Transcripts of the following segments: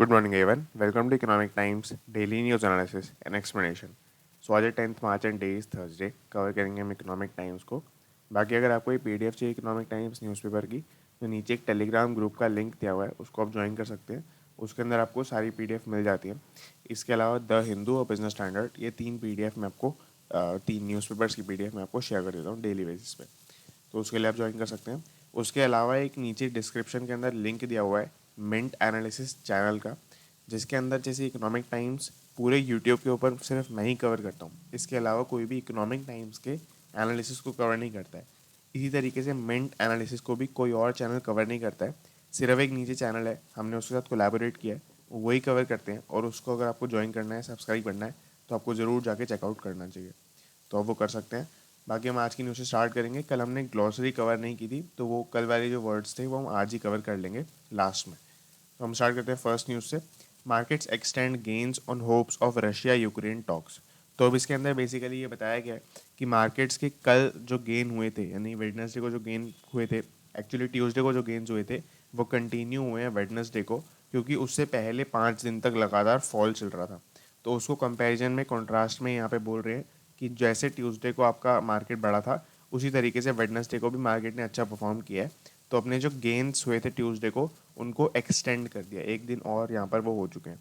Good morning everyone, welcome to Economic Times daily news analysis and explanation. So आज 10th March and day is Thursday. कवर करेंगे हम economic times को। बाकी अगर आपको ये पीडीएफ चाहिए इकोनॉमिक टाइम्स न्यूज़पेपर की, तो नीचे एक टेलीग्राम ग्रुप का लिंक दिया हुआ है, उसको आप ज्वाइन कर सकते हैं। उसके अंदर आपको सारी पीडीएफ मिल जाती है। इसके अलावा द हिंदू और बिजनेस स्टैंडर्ड, ये 3 पीडीएफ में आपको 3 न्यूज़पेपर्स की पीडीएफ मैं आपको शेयर कर देता हूँ डेली बेसिस पे। तो उसके लिए आप ज्वाइन कर सकते हैं। उसके अलावा एक नीचे डिस्क्रिप्शन के अंदर लिंक दिया हुआ है मिंट एनालिसिस चैनल का, जिसके अंदर जैसे इकोनॉमिक टाइम्स पूरे यूट्यूब के ऊपर सिर्फ मैं ही कवर करता हूँ। इसके अलावा कोई भी इकोनॉमिक टाइम्स के एनालिसिस को कवर नहीं करता है। इसी तरीके से मिंट एनालिसिस को भी कोई और चैनल कवर नहीं करता है। सिर्फ एक नीचे चैनल है, हमने उसके साथ कोलैबोरेट किया है, वही कवर करते हैं। और उसको अगर आपको ज्वाइन करना है, सब्सक्राइब करना है, तो आपको ज़रूर जाके चेकआउट करना चाहिए। तो आप वो कर सकते हैं। बाकी हम आज की न्यूज़ से स्टार्ट करेंगे। कल हमने ग्लॉसरी कवर नहीं की थी, तो वो कल वाले जो वर्ड्स थे वो हम आज ही कवर कर लेंगे लास्ट में। तो हम स्टार्ट करते हैं फर्स्ट न्यूज़ से। Markets extend gains on hopes of Russia Ukraine talks. तो अब इसके अंदर बेसिकली ये बताया गया है कि मार्केट्स के कल जो गेन हुए थे, यानी वेडनेसडे को जो गेन हुए थे, एक्चुअली ट्यूसडे को जो गेन्स हुए थे वो कंटिन्यू हुए हैं वेडनेसडे को, क्योंकि उससे पहले 5 दिन तक लगातार फॉल चल रहा था। तो उसको कंपैरिजन में, कॉन्ट्रास्ट में यहाँ पे बोल रहे हैं कि जैसे ट्यूसडे को आपका मार्केट बढ़ा था, उसी तरीके से वेडनेसडे को भी मार्केट ने अच्छा परफॉर्म किया है। तो अपने जो गेन्स हुए थे ट्यूसडे को, उनको एक्सटेंड कर दिया एक दिन और, यहाँ पर वो हो चुके हैं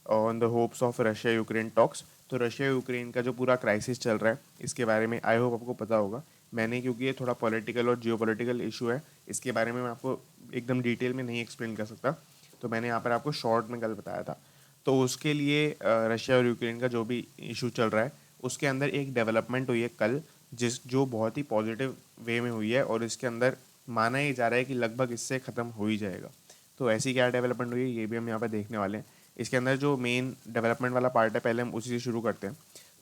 on the hopes of Russia Ukraine talks. तो रशिया यूक्रेन का जो पूरा क्राइसिस चल रहा है, इसके बारे में आई होप आपको पता होगा। मैंने, क्योंकि ये थोड़ा पॉलिटिकल और जियोपॉलिटिकल इशू है, इसके बारे में मैं आपको एकदम डिटेल में नहीं एक्सप्लेन कर सकता, तो मैंने यहाँ पर आपको शॉर्ट में कल बताया था। तो उसके लिए रशिया और यूक्रेन का जो भी इशू चल रहा है, उसके अंदर एक डेवलपमेंट हुई है कल, जो बहुत ही पॉजिटिव वे में हुई है, और इसके अंदर माना ही जा रहा है कि लगभग इससे ख़त्म हो ही जाएगा। तो ऐसी क्या डेवलपमेंट हुई है, ये भी हम यहाँ पर देखने वाले हैं। इसके अंदर जो मेन डेवलपमेंट वाला पार्ट है, पहले हम उसी से शुरू करते हैं।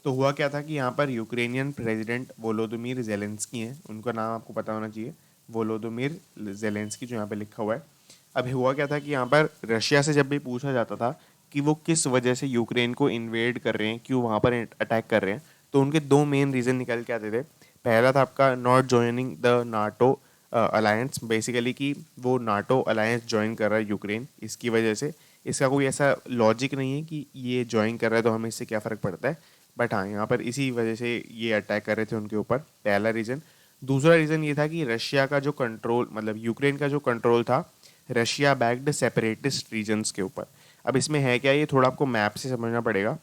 तो हुआ क्या था कि यहाँ पर यूक्रेनियन प्रेसिडेंट वोलोदिमीर जेलेंस्की हैं, उनका नाम आपको पता होना चाहिए, वोलोदिमीर जेलेंस्की, जो यहाँ पे लिखा हुआ है। अब हुआ क्या था कि यहाँ पर रशिया से जब भी पूछा जाता था कि वो किस वजह से यूक्रेन को इन्वेड कर रहे हैं, क्यों वहाँ पर अटैक कर रहे हैं, तो उनके 2 मेन रीज़न निकल के आते थे। पहला था आपका not joining the NATO alliance, basically कि वो नाटो अलायंस ज्वाइन कर रहा है यूक्रेन, इसकी वजह से। इसका कोई ऐसा लॉजिक नहीं है कि ये ज्वाइन कर रहा है तो हमें इससे क्या फ़र्क पड़ता है, बट हाँ, यहाँ पर इसी वजह से ये अटैक कर रहे थे उनके ऊपर, पहला रीज़न। दूसरा रीज़न ये था कि रशिया का जो कंट्रोल, मतलब यूक्रेन का जो कंट्रोल था रशिया बैक्ड सेपरेटिस्ट रीजन्स के ऊपर। अब इसमें है क्या, ये थोड़ा आपको मैप से समझना पड़ेगा,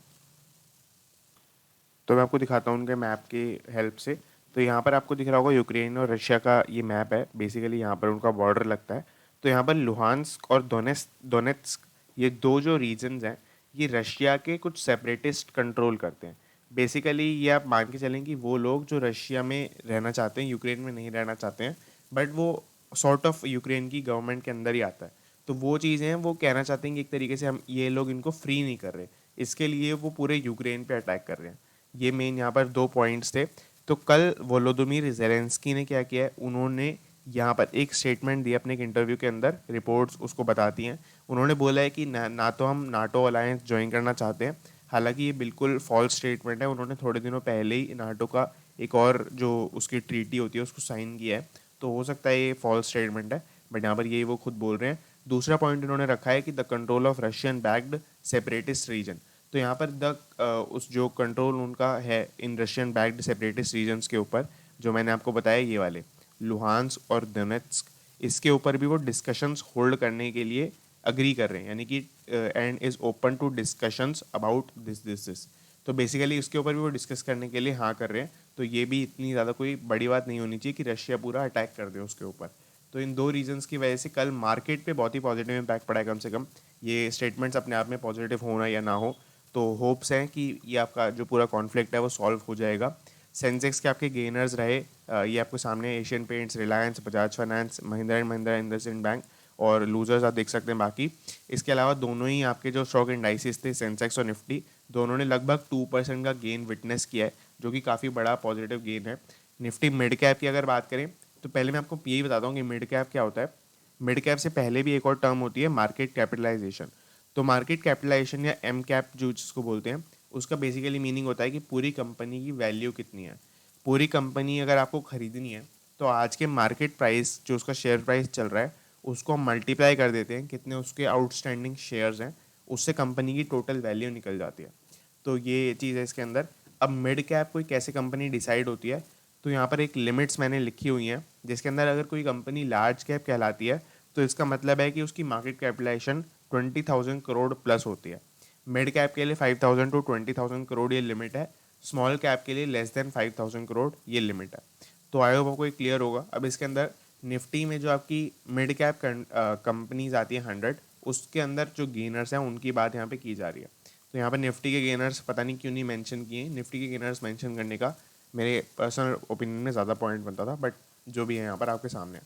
तो मैं आपको दिखाता हूँ उनके मैप की हेल्प से। तो यहाँ पर आपको दिख रहा होगा यूक्रेन और रशिया का ये मैप है, बेसिकली यहाँ पर उनका बॉर्डर लगता है। तो यहाँ पर लुहांस्क और दोनेत्स्क, ये 2 जो रीजन्स हैं, ये रशिया के कुछ सेपरेटिस्ट कंट्रोल करते हैं। बेसिकली ये आप मान के चलें कि वो लोग जो रशिया में रहना चाहते हैं, यूक्रेन में नहीं रहना चाहते हैं, बट वो सॉर्ट ऑफ यूक्रेन की गवर्नमेंट के अंदर ही आता है। तो वो चीज़ें हैं, वो कहना चाहते हैं कि एक तरीके से हम, ये लोग इनको फ्री नहीं कर रहे, इसके लिए वो पूरे यूक्रेन पे अटैक कर रहे हैं। ये मेन यहाँ पर 2 पॉइंट्स थे। तो कल वोलोदिमीर जेलेंस्की ने क्या किया है, उन्होंने यहाँ पर एक स्टेटमेंट दिया अपने एक इंटरव्यू के अंदर, रिपोर्ट्स उसको बताती हैं। उन्होंने बोला है कि ना तो हम नाटो अलायंस ज्वाइन करना चाहते हैं, हालांकि ये बिल्कुल फॉल्स स्टेटमेंट है। उन्होंने थोड़े दिनों पहले ही नाटो का एक और जो उसकी ट्रीटी होती है उसको साइन किया है, तो हो सकता है ये फॉल्स स्टेटमेंट है, बट यहाँ पर यही वो खुद बोल रहे हैं। दूसरा पॉइंट इन्होंने रखा है कि the control of Russian backed separatist region. तो यहाँ पर उस जो कंट्रोल उनका है in Russian backed separatist regions के ऊपर, जो मैंने आपको बताया ये वाले लुहांस्क और दोनेत्स्क, इसके ऊपर भी वो डिस्कशंस होल्ड करने के लिए अग्री कर रहे हैं, यानी कि and is open to discussions about this. तो बेसिकली उसके ऊपर भी वो डिस्कस करने के लिए हाँ कर रहे हैं। तो ये भी इतनी ज़्यादा कोई बड़ी बात नहीं होनी चाहिए कि रशिया पूरा अटैक कर दे उसके ऊपर। तो इन 2 रीजंस की वजह से कल मार्केट पे बहुत ही पॉजिटिव इम्पैक्ट पड़ा है। कम से कम ये स्टेटमेंट्स अपने आप में पॉजिटिव होना या ना हो, तो होप्स हैं कि ये आपका जो पूरा कॉन्फ्लिक्ट है वो सॉल्व हो जाएगा। सेंसेक्स के आपके गेनर्स रहे, ये आपको सामने Asian paints, Reliance, Bajaj finance, Mahindra and Mahindra, IndusInd bank, और लूजर्स आप देख सकते हैं बाकी। इसके अलावा दोनों ही आपके जो स्टॉक इंडाइसिस थे, सेंसेक्स और निफ्टी, दोनों ने लगभग 2% का गेन विटनेस किया है, जो कि काफ़ी बड़ा पॉजिटिव गेन है। निफ्टी मिड कैप की अगर बात करें, तो पहले मैं आपको यही बताता हूँ कि मिड कैप क्या होता है। मिड कैप से पहले भी एक और टर्म होती है, मार्केट कैपिटलाइजेशन। तो मार्केट कैपिटलाइजेशन या एम कैप जो जिसको बोलते हैं, उसका बेसिकली मीनिंग होता है कि पूरी कंपनी की वैल्यू कितनी है। पूरी कंपनी अगर आपको खरीदनी है, तो आज के मार्केट प्राइस जो उसका शेयर प्राइस चल रहा है, उसको हम मल्टीप्लाई कर देते हैं कितने उसके आउटस्टैंडिंग शेयर्स हैं, उससे कंपनी की टोटल वैल्यू निकल जाती है। तो ये चीज़ है इसके अंदर। अब मिड कैप कोई कैसे कंपनी डिसाइड होती है, तो यहाँ पर एक लिमिट्स मैंने लिखी हुई हैं, जिसके अंदर अगर कोई कंपनी लार्ज कैप कहलाती है तो इसका मतलब है कि उसकी मार्केट कैपिटलाइजेशन 20,000 करोड़ प्लस होती है। मिड कैप के लिए 5,000 टू 20,000 करोड़ ये लिमिट है। स्मॉल कैप के लिए लेस देन 5,000 करोड़ ये लिमिट है। तो आई होप आपको ये क्लियर होगा। अब इसके अंदर निफ्टी में जो आपकी मिड कैप कंपनीज आती है 100, उसके अंदर जो गेनर्स हैं उनकी बात यहाँ पे की जा रही है। तो यहाँ पर निफ्टी के गेनर्स पता नहीं क्यों नहीं मेंशन किए। निफ्टी के गेनर्स मेंशन करने का मेरे पर्सनल ओपिनियन में ज़्यादा पॉइंट बनता था, बट जो भी है यहाँ पर आपके सामने है।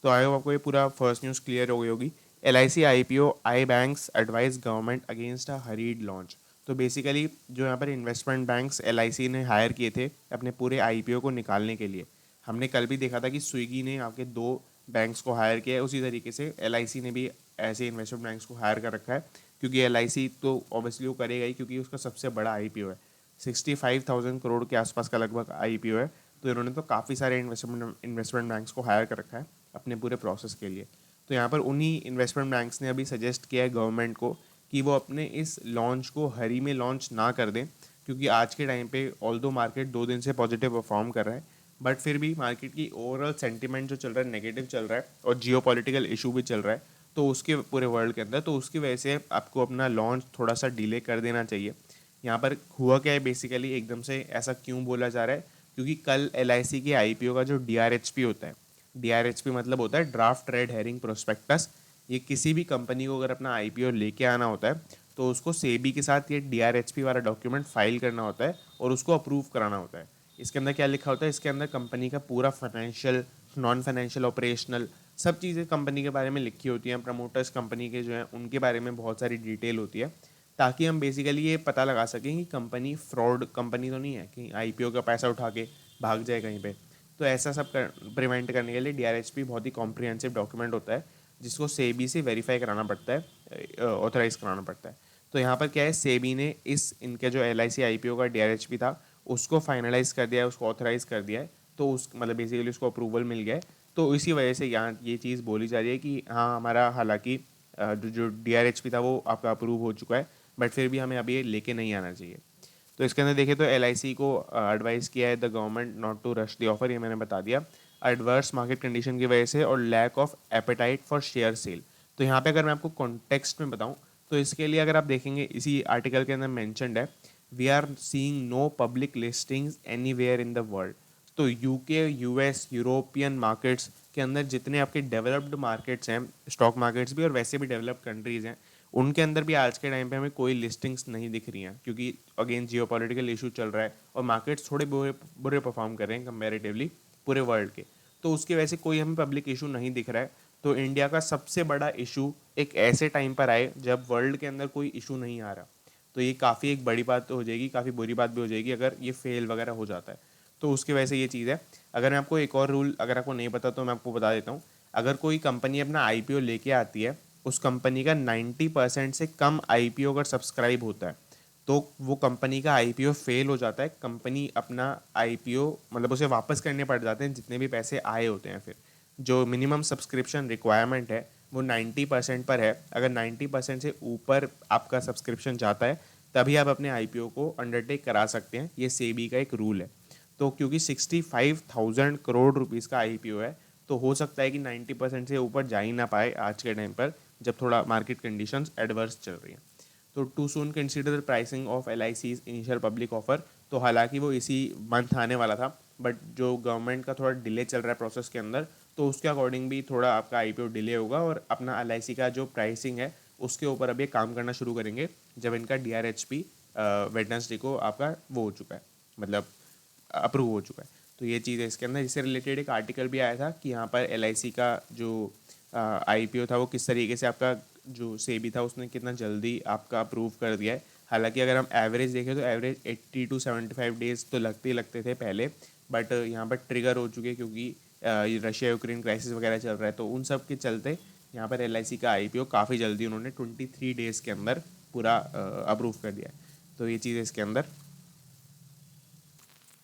तो आई होप आपको ये पूरा फर्स्ट न्यूज़ क्लियर हो गई होगी। LIC IPO, I banks advise government against a hurried launch. तो बेसिकली जो यहाँ पर इन्वेस्टमेंट बैंक्स LIC ने हायर किए थे अपने पूरे IPO को निकालने के लिए। हमने कल भी देखा था कि स्विगी ने आपके 2 बैंक्स को हायर किया है, उसी तरीके से LIC ने भी ऐसे इन्वेस्टमेंट बैंक्स को हायर कर रखा है, क्योंकि LIC तो ऑब्वियसली वो करेगा ही, क्योंकि उसका सबसे बड़ा IPO है। 65,000 करोड़ के आसपास का लगभग IPO है। तो इन्होंने तो काफ़ी सारे इन्वेस्टमेंट बैंक्स को हायर कर रखा है अपने पूरे प्रोसेस के लिए। तो यहाँ पर उन्हीं इन्वेस्टमेंट बैंक्स ने अभी सजेस्ट किया है गवर्नमेंट को कि वो अपने इस लॉन्च को हरी में लॉन्च ना कर दें, क्योंकि आज के टाइम पे ऑल्दो मार्केट 2 दिन से पॉजिटिव परफॉर्म कर रहा है, बट फिर भी मार्केट की ओवरऑल सेंटीमेंट जो चल रहा है नेगेटिव चल रहा है, और जियो पॉलिटिकल इशू भी चल रहा है तो उसके पूरे वर्ल्ड के अंदर, तो उसकी वजह से आपको अपना लॉन्च थोड़ा सा डिले कर देना चाहिए। यहाँ पर हुआ क्या है बेसिकली, एकदम से ऐसा क्यों बोला जा रहा है, क्योंकि कल LIC के IPO का जो DRHP होता है, DRHP मतलब होता है ड्राफ्ट रेड हेरिंग प्रोस्पेक्टस। ये किसी भी कंपनी को अगर अपना IPO लेके आना होता है तो उसको सेबी के साथ ये DRHP वाला डॉक्यूमेंट फाइल करना होता है और उसको अप्रूव कराना होता है। इसके अंदर क्या लिखा होता है, इसके अंदर कंपनी का पूरा फाइनेंशियल, नॉन फाइनेंशियल, ऑपरेशनल सब चीज़ें कंपनी के बारे में लिखी होती हैं। प्रमोटर्स कंपनी के जो हैं उनके बारे में बहुत सारी डिटेल होती है, ताकि हम बेसिकली ये पता लगा सकें कि कंपनी फ्रॉड कंपनी तो नहीं है कि IPO का पैसा उठा के भाग जाए कहीं पे। तो ऐसा सब प्रिवेंट करने के लिए DRHP बहुत ही कॉम्प्रिहेंसिव डॉक्यूमेंट होता है, जिसको सेबी से वेरीफाई कराना पड़ता है, ऑथराइज कराना पड़ता है। तो यहाँ पर क्या है, सेबी ने इस इनके जो LIC IPO का DRHP था उसको फाइनलाइज कर दिया है, उसको ऑथराइज कर दिया है। तो उस मतलब बेसिकली उसको अप्रूवल मिल गया है। तो इसी वजह से यहाँ ये चीज़ बोली जा रही है कि हाँ हमारा हालांकि जो DRHP था वो आपका अप्रूव हो चुका है, बट फिर भी हमें अभी ये लेके नहीं आना चाहिए। तो इसके अंदर देखिए तो LIC को एडवाइस किया है the government not to rush the offer, ये मैंने बता दिया, एडवर्स मार्केट कंडीशन की वजह से और lack of appetite for share sale. तो यहाँ पे अगर मैं आपको कॉन्टेक्स्ट में बताऊँ तो इसके लिए अगर आप देखेंगे इसी आर्टिकल के अंदर मैंशनड है, we are seeing no public listings anywhere in the world. तो UK, US, यूरोपियन मार्केट्स के अंदर जितने आपके डेवलप्ड मार्केट्स हैं, स्टॉक मार्केट्स भी और वैसे भी डेवलप्ड कंट्रीज़ हैं, उनके अंदर भी आज के टाइम पे हमें कोई लिस्टिंग्स नहीं दिख रही हैं, क्योंकि अगेन जियो पॉलिटिकल इशू चल रहा है और मार्केट्स थोड़े बुरे बुरे परफॉर्म कर रहे हैं कंपेरेटिवली पूरे वर्ल्ड के। तो उसकी वजह से कोई हमें पब्लिक इशू नहीं दिख रहा है। तो इंडिया का सबसे बड़ा इशू एक ऐसे टाइम पर आए जब वर्ल्ड के अंदर कोई इशू नहीं आ रहा, तो ये काफ़ी एक बड़ी बात तो हो जाएगी, काफ़ी बुरी बात भी हो जाएगी अगर ये फेल वगैरह हो जाता है। तो उसकी वजह से ये चीज़ है। अगर मैं आपको एक और रूल अगर आपको नहीं पता तो मैं आपको बता देता हूँ। अगर कोई कंपनी अपना IPO लेके आती है, उस कंपनी का 90% से कम IPO अगर सब्सक्राइब होता है तो वो कंपनी का IPO फेल हो जाता है। कंपनी अपना IPO मतलब उसे वापस करने पड़ जाते हैं जितने भी पैसे आए होते हैं। फिर जो मिनिमम सब्सक्रिप्शन रिक्वायरमेंट है वो 90% पर है। अगर 90% से ऊपर आपका सब्सक्रिप्शन जाता है तभी आप अपने IPO को अंडरटेक करा सकते हैं। ये सेबी का एक रूल है। तो क्योंकि 65,000 करोड़ रुपीज़ का IPO है, तो हो सकता है कि 90% से ऊपर जा ही ना पाए आज के टाइम पर, जब थोड़ा मार्केट कंडीशंस एडवर्स चल रही हैं। तो too soon consider the pricing of LIC's initial public offer. तो हालांकि वो इसी मंथ आने वाला था, बट जो गवर्नमेंट का थोड़ा डिले चल रहा है प्रोसेस के अंदर, तो उसके अकॉर्डिंग भी थोड़ा आपका IPO डिले होगा और अपना LIC का जो प्राइसिंग है उसके ऊपर अभी काम करना शुरू करेंगे जब इनका DRHP वेडनेसडे को आपका वो हो चुका है, मतलब अप्रूव हो चुका है। तो ये चीज़ है इसके अंदर। इससे रिलेटेड एक आर्टिकल भी आया था कि यहाँ पर LIC का जो IPO था वो किस तरीके से आपका जो सेबी था उसने कितना जल्दी आपका अप्रूव कर दिया है। हालांकि अगर हम एवरेज देखें तो एवरेज 80 टू 75 डेज तो लगते ही लगते थे पहले, बट यहाँ पर ट्रिगर हो चुके क्योंकि रशिया यूक्रेन क्राइसिस वगैरह चल रहा है, तो उन सब के चलते यहाँ पर LIC का IPO काफ़ी जल्दी उन्होंने 23 डेज़ के अंदर पूरा अप्रूव कर दिया है। तो ये चीज़ है इसके अंदर।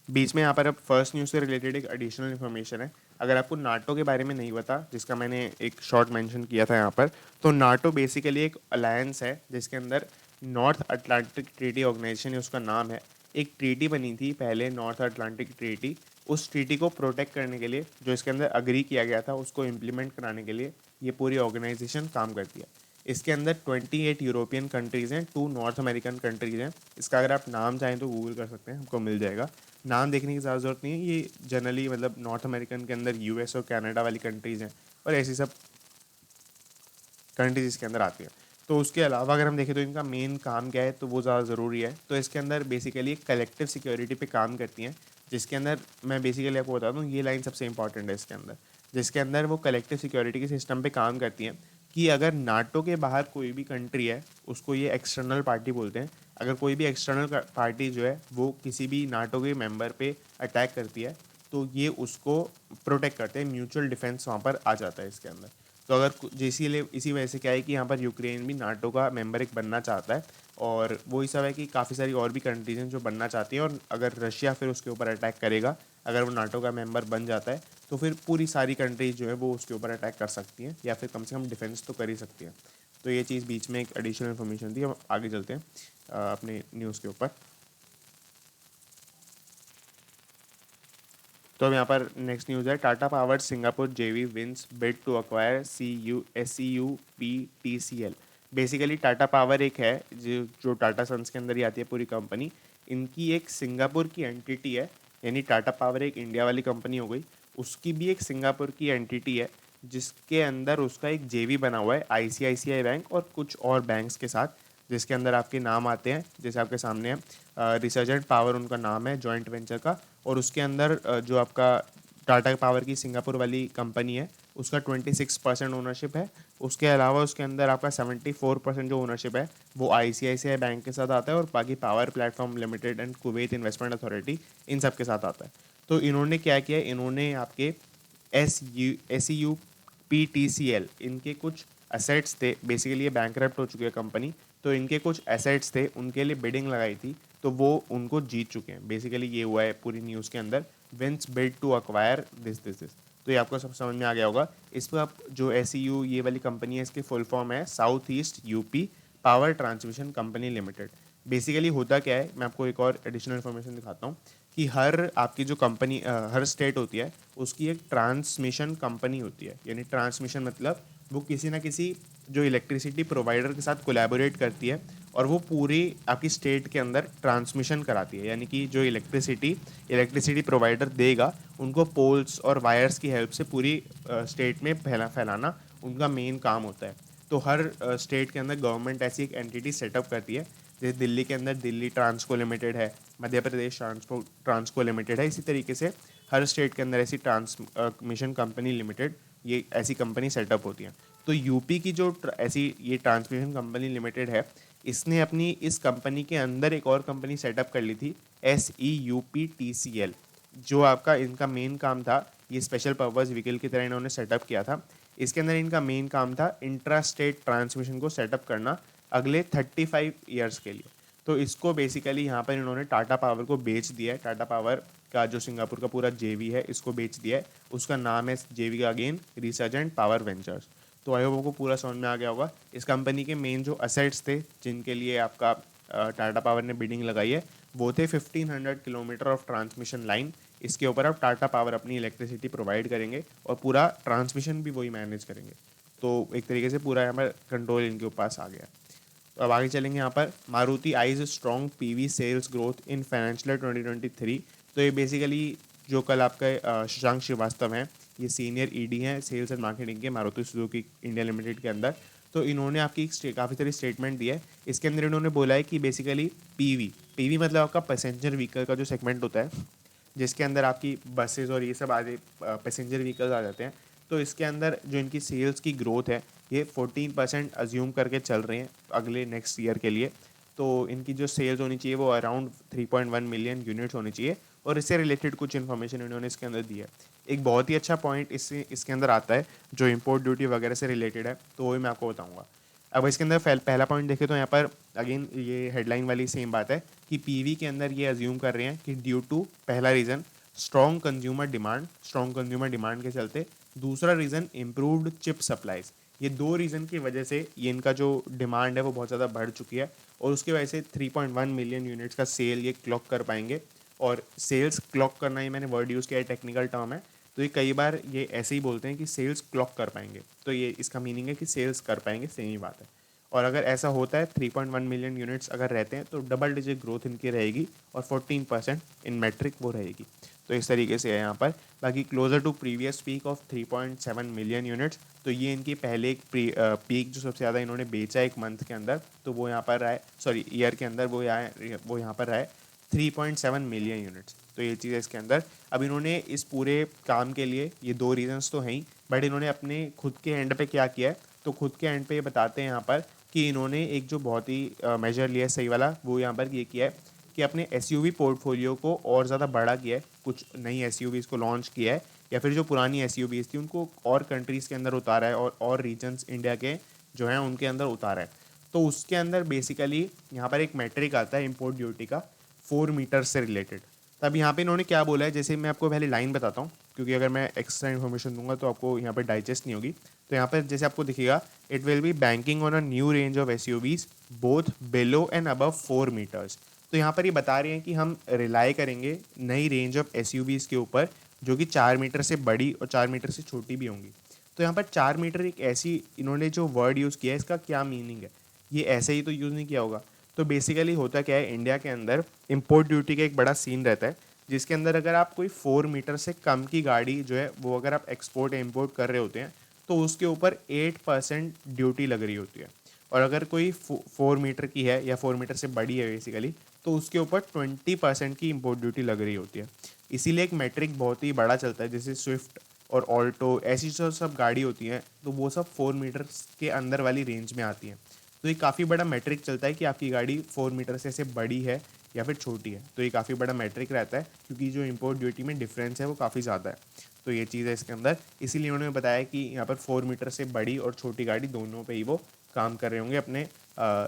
बीच में यहाँ पर अब फर्स्ट न्यूज़ से रिलेटेड एक एडिशनल इन्फॉर्मेशन है। अगर आपको नाटो के बारे में नहीं पता, जिसका मैंने एक शॉर्ट मेंशन किया था यहाँ पर, तो नाटो बेसिकली एक अलायंस है जिसके अंदर नॉर्थ अटलांटिक ट्रीटी ऑर्गेनाइजेशन उसका नाम है। एक ट्रीटी बनी थी पहले, नॉर्थ अटलांटिक ट्रीटी। उस ट्रीटी को प्रोटेक्ट करने के लिए, जो इसके अंदर अग्री किया गया था उसको इम्प्लीमेंट कराने के लिए ये पूरी ऑर्गेनाइजेशन काम करती है। इसके अंदर 28 यूरोपियन कंट्रीज़ हैं, 2 नॉर्थ अमेरिकन कंट्रीज़ हैं। इसका अगर आप नाम चाहें तो गूगल कर सकते हैं, आपको मिल जाएगा। नाम देखने की ज़्यादा ज़रूरत नहीं है, ये जनरली मतलब नॉर्थ अमेरिकन के अंदर यूएस और कनाडा वाली कंट्रीज़ हैं और ऐसी सब कंट्रीज इसके अंदर आती हैं। तो उसके अलावा अगर हम देखें तो इनका मेन काम क्या है, तो वो ज़्यादा ज़रूरी है। तो इसके अंदर बेसिकली एक कलेक्टिव सिक्योरिटी पे काम करती हैं, जिसके अंदर मैं बेसिकली आपको बता दूँ, ये लाइन सबसे इंपॉर्टेंट है इसके अंदर, जिसके अंदर वो कलेक्टिव सिक्योरिटी के सिस्टम पे काम करती हैं कि अगर नाटो के बाहर कोई भी कंट्री है, उसको ये एक्सटर्नल पार्टी बोलते हैं। अगर कोई भी एक्सटर्नल पार्टी जो है वो किसी भी नाटो के मेंबर पे अटैक करती है, तो ये उसको प्रोटेक्ट करते हैं, म्यूचुअल डिफेंस वहाँ पर आ जाता है इसके अंदर। तो अगर इसीलिए इसी वजह से क्या है कि यहाँ पर यूक्रेन भी नाटो का मेंबर एक बनना चाहता है, और वो सब है कि काफ़ी सारी और भी कंट्रीज हैं जो बनना चाहती हैं, और अगर रशिया फिर उसके ऊपर अटैक करेगा, अगर वो नाटो का मेंबर बन जाता है, तो फिर पूरी सारी कंट्रीज जो है वो उसके ऊपर अटैक कर सकती हैं, या फिर कम से कम डिफेंस तो कर ही सकती हैं। तो ये चीज़ बीच में एक एडिशनल इन्फॉर्मेशन थी। हम आगे चलते हैं अपने न्यूज़ के ऊपर। तो अब यहाँ पर नेक्स्ट न्यूज़ है, Tata power Singapore JV wins bid to acquire SEUP basically Tata power एक है जो टाटा सन्स के अंदर ही आती है पूरी कंपनी। इनकी एक सिंगापुर की एंटिटी है, यानी टाटा पावर एक इंडिया वाली कंपनी हो गई, उसकी भी एक सिंगापुर की एंटिटी है, जिसके अंदर उसका एक जेवी बना हुआ है ICICI बैंक और कुछ और बैंक्स के साथ, जिसके अंदर आपके नाम आते हैं जैसे आपके सामने है। रिसर्जेंट पावर उनका नाम है जॉइंट वेंचर का, और उसके अंदर जो आपका टाटा पावर की सिंगापुर वाली कंपनी है उसका 26% ओनरशिप है। उसके अलावा उसके अंदर आपका 74% जो ओनरशिप है वो ICICI बैंक के साथ आता है, और बाकी power platform limited and Kuwait investment authority in सब के साथ आता है। तो इन्होंने क्या किया, इन्होंने आपके SEUPTCL इनके कुछ असेट्स थे, बेसिकली ये बैंकरप्ट हो चुकी है कंपनी, तो इनके कुछ एसेट्स थे, उनके लिए बिडिंग लगाई थी, तो वो उनको जीत चुके हैं। बेसिकली ये हुआ है पूरी न्यूज़ के अंदर, wins bid to acquire this. तो ये आपको सब समझ में आ गया होगा। इस पर आप जो SEU ये वाली कंपनी है, इसकी फुल फॉर्म है south east UP power transmission company limited. Basically होता क्या है, मैं आपको एक और एडिशनल इन्फॉर्मेशन दिखाता हूँ कि हर आपकी जो कंपनी हर स्टेट होती है उसकी एक ट्रांसमिशन कंपनी होती है। यानी ट्रांसमिशन मतलब वो किसी ना किसी जो इलेक्ट्रिसिटी प्रोवाइडर के साथ कोलैबोरेट करती है, और वो पूरी आपकी स्टेट के अंदर ट्रांसमिशन कराती है। यानी कि जो इलेक्ट्रिसिटी प्रोवाइडर देगा, उनको पोल्स और वायर्स की हेल्प से पूरी स्टेट में फैलाना उनका मेन काम होता है। तो हर स्टेट के अंदर गवर्नमेंट ऐसी एक एंटिटी सेटअप करती है। जैसे दिल्ली के अंदर दिल्ली ट्रांसको लिमिटेड है, मध्य प्रदेश ट्रांसको लिमिटेड है, इसी तरीके से हर स्टेट के अंदर ऐसी ट्रांसमिशन कंपनी लिमिटेड ये ऐसी कंपनी सेटअप होती हैं। तो यूपी की जो ऐसी ये ट्रांसमिशन कंपनी लिमिटेड है, इसने अपनी इस कंपनी के अंदर एक और कंपनी सेटअप कर ली थी SEUPTCL, जो आपका इनका मेन काम था, ये स्पेशल पर्पस व्हीकल की तरह इन्होंने सेटअप किया था। इसके अंदर इनका मेन काम था इंट्रा स्टेट ट्रांसमिशन को सेटअप करना अगले 35 ईयर्स के लिए। तो इसको बेसिकली यहाँ पर इन्होंने टाटा पावर को बेच दिया है। टाटा पावर का जो सिंगापुर का पूरा जेवी है इसको बेच दिया है। उसका नाम है जेवी का अगेन रिसर्जेंट पावर वेंचर्स। तो आई होप आपको पूरा समझ में आ गया होगा। इस कंपनी के मेन जो असेट्स थे जिनके लिए आपका टाटा पावर ने बिडिंग लगाई है, वो थे 1500 किलोमीटर ऑफ ट्रांसमिशन लाइन। इसके ऊपर अब टाटा पावर अपनी इलेक्ट्रिसिटी प्रोवाइड करेंगे और पूरा ट्रांसमिशन भी वही मैनेज करेंगे। तो एक तरीके से पूरा यहाँ पर कंट्रोल इनके पास आ गया। तो अब आगे चलेंगे यहाँ पर, Maruti eyes strong PV sales growth in financial 2023। तो ये बेसिकली जो कल आपका शशांक श्रीवास्तव हैं, ये सीनियर ED हैं सेल्स एंड मार्केटिंग के मारुति सुजुकी इंडिया लिमिटेड के अंदर। तो इन्होंने आपकी काफ़ी सारी स्टेटमेंट दी है। इसके अंदर इन्होंने बोला है कि बेसिकली PV मतलब आपका पैसेंजर व्हीकल का जो सेगमेंट होता है, जिसके अंदर आपकी बसेस और ये सब आगे पैसेंजर व्हीकल्स आ जाते हैं। तो इसके अंदर जो इनकी सेल्स की ग्रोथ है ये 14% अज्यूम करके चल रहे हैं अगले नेक्स्ट ईयर के लिए। तो इनकी जो सेल्स होनी चाहिए वो अराउंड 3.1 मिलियन यूनिट्स होनी चाहिए, और इससे रिलेटेड कुछ इन्फॉर्मेशन इन्होंने इसके अंदर दी है। एक बहुत ही अच्छा पॉइंट इसके अंदर आता है जो इम्पोर्ट ड्यूटी वगैरह से रिलेटेड है, तो वही मैं आपको बताऊँगा। अब इसके अंदर पहला पॉइंट देखें तो यहाँ पर अगेन ये हेडलाइन वाली सेम बात है कि PV के अंदर ये अज्यूम कर रहे हैं कि ड्यू टू पहला रीज़न स्ट्रॉन्ग कंज्यूमर डिमांड के चलते। दूसरा रीज़न इम्प्रूव्ड चिप सप्लाईज। ये दो रीज़न की वजह से ये इनका जो डिमांड है वो बहुत ज़्यादा बढ़ चुकी है, और उसकी वजह से 3.1 मिलियन यूनिट्स का सेल ये क्लॉक कर पाएंगे। और सेल्स क्लॉक करना, ही मैंने वर्ड यूज़ किया है, टेक्निकल टर्म है, तो ये कई बार ये ऐसे ही बोलते हैं कि सेल्स क्लॉक कर पाएंगे, तो ये इसका मीनिंग है कि सेल्स कर पाएंगे, सेम ही बात है। और अगर ऐसा होता है 3.1 मिलियन यूनिट्स अगर रहते हैं तो डबल डिजिट ग्रोथ इनकी रहेगी, और 14% इन मैट्रिक वो रहेगी। तो इस तरीके से है यहाँ पर। बाकी closer to previous peak of 3.7 million units, तो ये इनकी पहले एक पीक जो सबसे ज़्यादा इन्होंने बेचा एक मंथ के अंदर, तो वो यहाँ पर रहा है, सॉरी ईयर के अंदर, वो यहाँ पर रहा है 3.7 मिलियन यूनिट्स। तो ये चीज़ है इसके अंदर। अब इन्होंने इस पूरे काम के लिए, ये दो रीजंस तो हैं ही, बट इन्होंने अपने खुद के एंड पे क्या किया है, तो खुद के एंड पे ये बताते हैं यहाँ पर कि इन्होंने एक जो बहुत ही मेजर लिया है सही वाला, वो यहाँ पर ये किया है कि अपने एसयूवी पोर्टफोलियो को और ज़्यादा बड़ा किया है, कुछ नई एसयूवीज़ को लॉन्च किया है, या फिर जो पुरानी एसयूवीज़ थी उनको और कंट्रीज़ के अंदर उतारा है, और रीजन्स इंडिया के जो हैं उनके अंदर उतारा है। तो उसके अंदर बेसिकली यहाँ पर एक मैट्रिक आता है इम्पोर्ट ड्यूटी का, 4 मीटर से रिलेटेड। तब यहाँ पे इन्होंने क्या बोला है, जैसे मैं आपको पहले लाइन बताता हूँ, क्योंकि अगर मैं एक्स्ट्रा इन्फॉर्मेशन दूंगा तो आपको यहाँ पर डाइजेस्ट नहीं होगी। तो यहाँ पर जैसे आपको दिखेगा, it will be banking on a new range of SUVs both below and above 4 metres. तो यहाँ पर ये बता रहे हैं कि हम रिलाई करेंगे नई रेंज ऑफ एसयूवीज के ऊपर, जो कि 4 मीटर से बड़ी और 4 मीटर से छोटी भी होंगी। तो यहाँ पर 4 मीटर एक ऐसी, इन्होंने जो वर्ड यूज़ किया है इसका क्या मीनिंग है, ये ऐसे ही तो यूज़ नहीं किया होगा। तो बेसिकली होता क्या है, इंडिया के अंदर इम्पोर्ट ड्यूटी का एक बड़ा सीन रहता है, जिसके अंदर अगर आप कोई 4 मीटर से कम की गाड़ी जो है वो अगर आप एक्सपोर्ट या इम्पोर्ट कर रहे होते हैं, तो उसके ऊपर 8% ड्यूटी लग रही होती है। और अगर कोई 4 मीटर की है या 4 मीटर से बड़ी है बेसिकली, तो उसके ऊपर 20% की इम्पोर्ट ड्यूटी लग रही होती है। इसीलिए एक मैट्रिक बहुत ही बड़ा चलता है, जैसे स्विफ्ट और ऑल्टो, ऐसी जो सब गाड़ी होती हैं, तो वो सब 4 मीटर के अंदर वाली रेंज में आती हैं। तो ये काफ़ी बड़ा मैट्रिक चलता है कि आपकी गाड़ी 4 मीटर से ऐसे बड़ी है या फिर छोटी है, तो ये काफ़ी बड़ा मैट्रिक रहता है, क्योंकि जो इम्पोर्ट ड्यूटी में डिफरेंस है वो काफ़ी ज़्यादा है। तो ये चीज़ है इसके अंदर। इसीलिए उन्होंने बताया कि यहाँ पर 4 मीटर से बड़ी और छोटी गाड़ी दोनों पे ही वो काम कर रहे होंगे अपने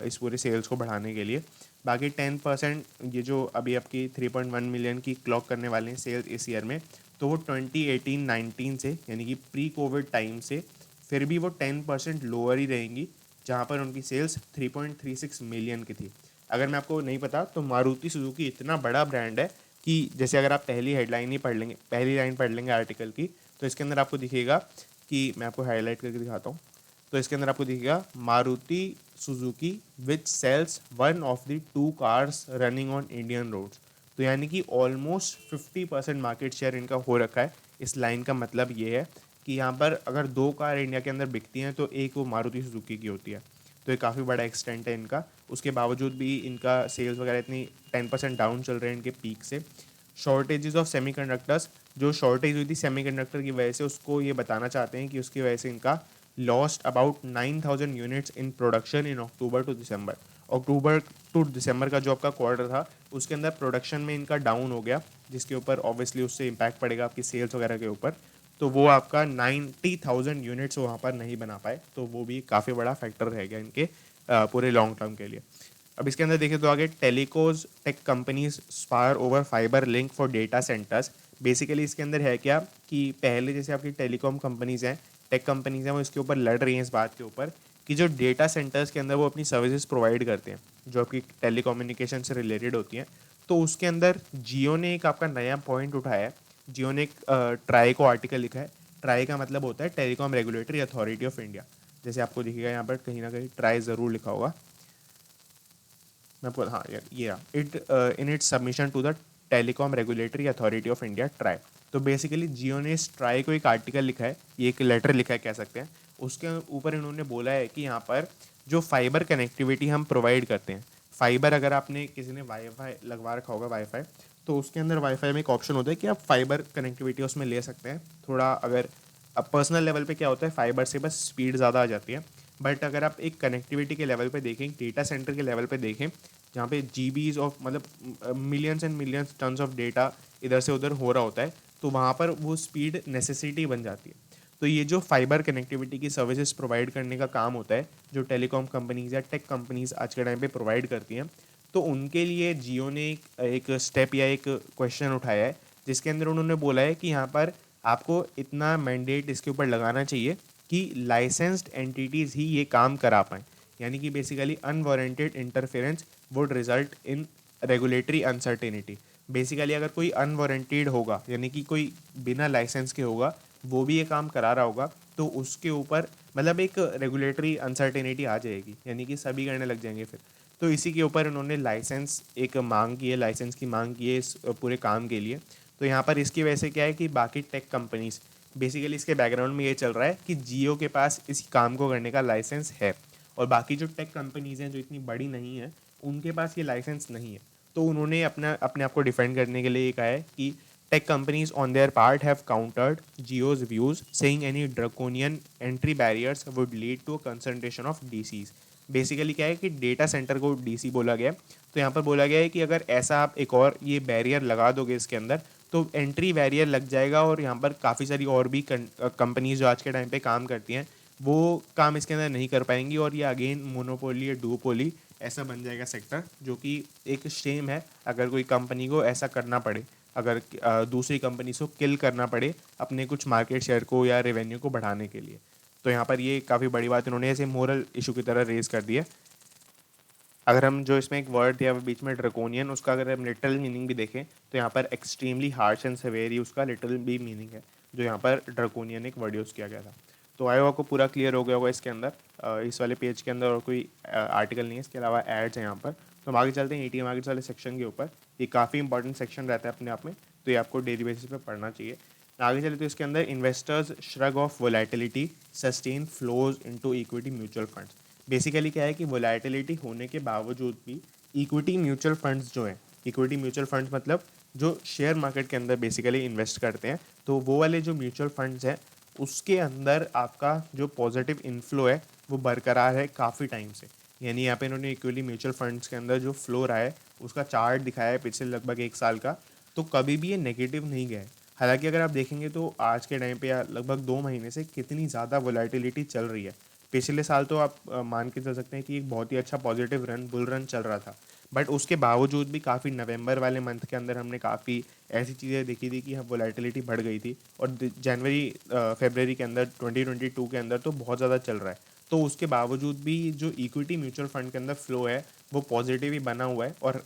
इस पूरे सेल्स को बढ़ाने के लिए। बाकी 10% ये जो अभी आपकी 3.1 मिलियन की क्लॉक करने वाले हैं सेल्स इस ईयर में, तो वो 2018-19 से, यानी कि प्री कोविड टाइम से फिर भी वो 10% लोअर ही रहेंगी, जहाँ पर उनकी सेल्स 3.36 मिलियन की थी। अगर मैं आपको नहीं पता तो मारुति सुजुकी इतना बड़ा ब्रांड है कि जैसे अगर आप पहली हेडलाइन ही पढ़ लेंगे, पहली लाइन पढ़ लेंगे आर्टिकल की, तो इसके अंदर आपको दिखेगा कि, मैं आपको हाईलाइट करके दिखाता हूँ, तो इसके अंदर आपको दिखेगा Maruti Suzuki which sells one of the 2 cars running on Indian roads. तो यानी कि ऑलमोस्ट 50% मार्केट शेयर इनका हो रखा है। इस लाइन का मतलब ये है कि यहाँ पर अगर 2 कार इंडिया के अंदर बिकती हैं तो एक वो मारुति सुजुकी की होती है। तो ये काफ़ी बड़ा एक्सटेंट है इनका। उसके बावजूद भी इनका सेल्स वगैरह इतनी 10% डाउन चल रहे हैं इनके पीक से। शॉर्टेजेस ऑफ सेमीकंडक्टर्स, जो शॉर्टेज हुई थी सेमीकंडक्टर की वजह से, उसको ये बताना चाहते हैं कि उसकी वजह से इनका lost about 9,000 units in production in October to December. October to December का जो आपका क्वार्टर था उसके अंदर प्रोडक्शन में इनका डाउन हो गया, जिसके ऊपर ऑब्वियसली उससे इम्पैक्ट पड़ेगा आपकी सेल्स वगैरह के ऊपर। तो वो आपका 90,000 यूनिट्स वहाँ पर नहीं बना पाए, तो वो भी काफ़ी बड़ा फैक्टर रह गया इनके पूरे लॉन्ग टर्म के लिए। अब इसके अंदर देखें तो आगे telcos tech companies spar over fibre link for data centres. Basically इसके अंदर है क्या कि पहले जैसे आपकी टेलीकॉम कंपनीज हैं, टेक कंपनीज हैं, वो इसके ऊपर लड़ रही हैं इस बात के ऊपर कि जो डेटा सेंटर्स के अंदर वो अपनी सर्विसेज प्रोवाइड करते हैं जो आपकी टेलीकम्युनिकेशन से रिलेटेड होती हैं। तो उसके अंदर जियो ने एक आपका नया पॉइंट उठाया है। जियो ने एक ट्राई को आर्टिकल लिखा है। ट्राई का मतलब होता है telecom Regulatory Authority of India. जैसे आपको दिखेगा यहाँ पर कहीं ना कहीं ट्राई ज़रूर लिखा होगा, मैं आपको, हाँ यार ये it in its submission to the Telecom Regulatory Authority of India TRAI. तो बेसिकली जियो ने इस ट्राई को एक आर्टिकल लिखा है, ये एक लेटर लिखा है कह सकते हैं। उसके ऊपर इन्होंने बोला है कि यहाँ पर जो फाइबर कनेक्टिविटी हम प्रोवाइड करते हैं, फाइबर अगर आपने किसी ने वाईफाई लगवा रखा होगा वाईफाई, तो उसके अंदर वाईफाई में एक ऑप्शन होता है कि आप फाइबर कनेक्टिविटी उसमें ले सकते हैं। थोड़ा अगर अब पर्सनल लेवल पे क्या होता है, फाइबर से बस स्पीड ज़्यादा आ जाती है, बट अगर आप एक कनेक्टिविटी के लेवल पे देखें, डेटा सेंटर के लेवल पे देखें, जहाँ पे जीबीज ऑफ मतलब millions and millions tons of data इधर से उधर हो रहा होता है, तो वहाँ पर वो स्पीड नेसेसिटी बन जाती है। तो ये जो फाइबर कनेक्टिविटी की सर्विसेज प्रोवाइड करने का काम होता है, जो टेलीकॉम कंपनीज या टेक कंपनीज आज के टाइम पे प्रोवाइड करती हैं, तो उनके लिए जियो ने एक स्टेप या एक क्वेश्चन उठाया है जिसके अंदर उन्होंने बोला है कि यहाँ पर आपको इतना मैंडेट इसके ऊपर लगाना चाहिए कि लाइसेंस्ड एंटिटीज़ ही ये काम करा पाएँ, यानी कि basically unwarranted interference would result in regulatory uncertainty. Basically अगर कोई अनवारंटेड होगा, यानी कि कोई बिना लाइसेंस के होगा, वो भी ये काम करा रहा होगा, तो उसके ऊपर मतलब एक रेगुलेटरी अनसर्टेनिटी आ जाएगी, यानी कि सभी करने लग जाएंगे फिर। तो इसी के ऊपर उन्होंने लाइसेंस एक मांग की है, लाइसेंस की मांग की है इस पूरे काम के लिए। तो यहाँ पर इसकी वजह से क्या है कि बाकी टेक कंपनीज, बेसिकली इसके बैकग्राउंड में ये चल रहा है कि जियो के पास इस काम को करने का लाइसेंस है और बाकी जो टेक कंपनीज हैं जो इतनी बड़ी नहीं है उनके पास ये लाइसेंस नहीं है। तो उन्होंने अपने आप को डिफेंड करने के लिए ये कहा है कि tech companies on their part have countered Jio's views saying any draconian entry barriers would lead to a concentration of DCs. Basically क्या है कि डेटा सेंटर को डीसी बोला गया है, तो यहाँ पर बोला गया है कि अगर ऐसा आप एक और ये बैरियर लगा दोगे इसके अंदर तो एंट्री बैरियर लग जाएगा और यहाँ पर काफ़ी सारी और भी कंपनीज जो आज के टाइम पे काम करती हैं वो काम इसके अंदर नहीं कर पाएंगी और ये अगेन मोनोपोली या डुओपोली ऐसा बन जाएगा सेक्टर, जो कि एक शेम है अगर कोई कंपनी को ऐसा करना पड़े, अगर दूसरी कंपनी को किल करना पड़े अपने कुछ मार्केट शेयर को या रेवेन्यू को बढ़ाने के लिए। तो यहाँ पर ये काफ़ी बड़ी बात इन्होंने ऐसे मोरल इशू की तरह रेज कर दिया। अगर हम जो इसमें एक वर्ड दिया बीच में ड्रकोनियन, उसका अगर हम लिटरल मीनिंग भी देखें तो यहाँ पर एक्सट्रीमली हार्श एंड सेवेरी उसका लिटरल भी मीनिंग है, जो यहाँ पर ड्रकोनियन एक वर्ड यूज़ किया गया था। तो आई होप आपको पूरा क्लियर हो गया होगा इसके अंदर। इस वाले पेज के अंदर और कोई आर्टिकल नहीं है, इसके अलावा एड्स हैं यहाँ पर। तो हम आगे चलते हैं एटीएम मार्केट्स वाले सेक्शन के ऊपर। ये काफ़ी इंपॉर्टेंट सेक्शन रहता है अपने आप में, तो ये आपको डेली बेसिस पे पढ़ना चाहिए। आगे चले तो इसके अंदर investors shrug of volatility sustain flows into equity mutual funds. Basically क्या है कि वोलेटिलिटी होने के बावजूद भी इक्विटी म्यूचुअल फंड्स जो हैं, इक्विटी म्यूचुअल फंड्स मतलब जो शेयर मार्केट के अंदर बेसिकली इन्वेस्ट करते हैं, तो वो वाले जो म्यूचुअल फंड्स हैं उसके अंदर आपका जो पॉजिटिव इन्फ्लो है वो बरकरार है काफ़ी टाइम से। यानी यहाँ पे इन्होंने इक्विटी म्यूचुअल फंड्स के अंदर जो फ्लो रहा है उसका चार्ट दिखाया है पिछले लगभग 1 साल का, तो कभी भी ये नेगेटिव नहीं गया है। हालांकि अगर आप देखेंगे तो आज के टाइम पे या लगभग 2 महीने से कितनी ज़्यादा वोलेटिलिटी चल रही है। पिछले साल तो आप मान के चल सकते हैं कि एक बहुत ही अच्छा पॉजिटिव बुल रन चल रहा था, बट उसके बावजूद भी काफ़ी नवंबर वाले मंथ के अंदर हमने काफ़ी ऐसी चीज़ें देखी थी कि वोलेटिलिटी बढ़ गई थी और जनवरी फरवरी के अंदर 2022 के अंदर तो बहुत ज़्यादा चल रहा है। तो उसके बावजूद भी जो इक्विटी म्यूचुअल फंड के अंदर फ्लो है वो पॉजिटिव ही बना हुआ है और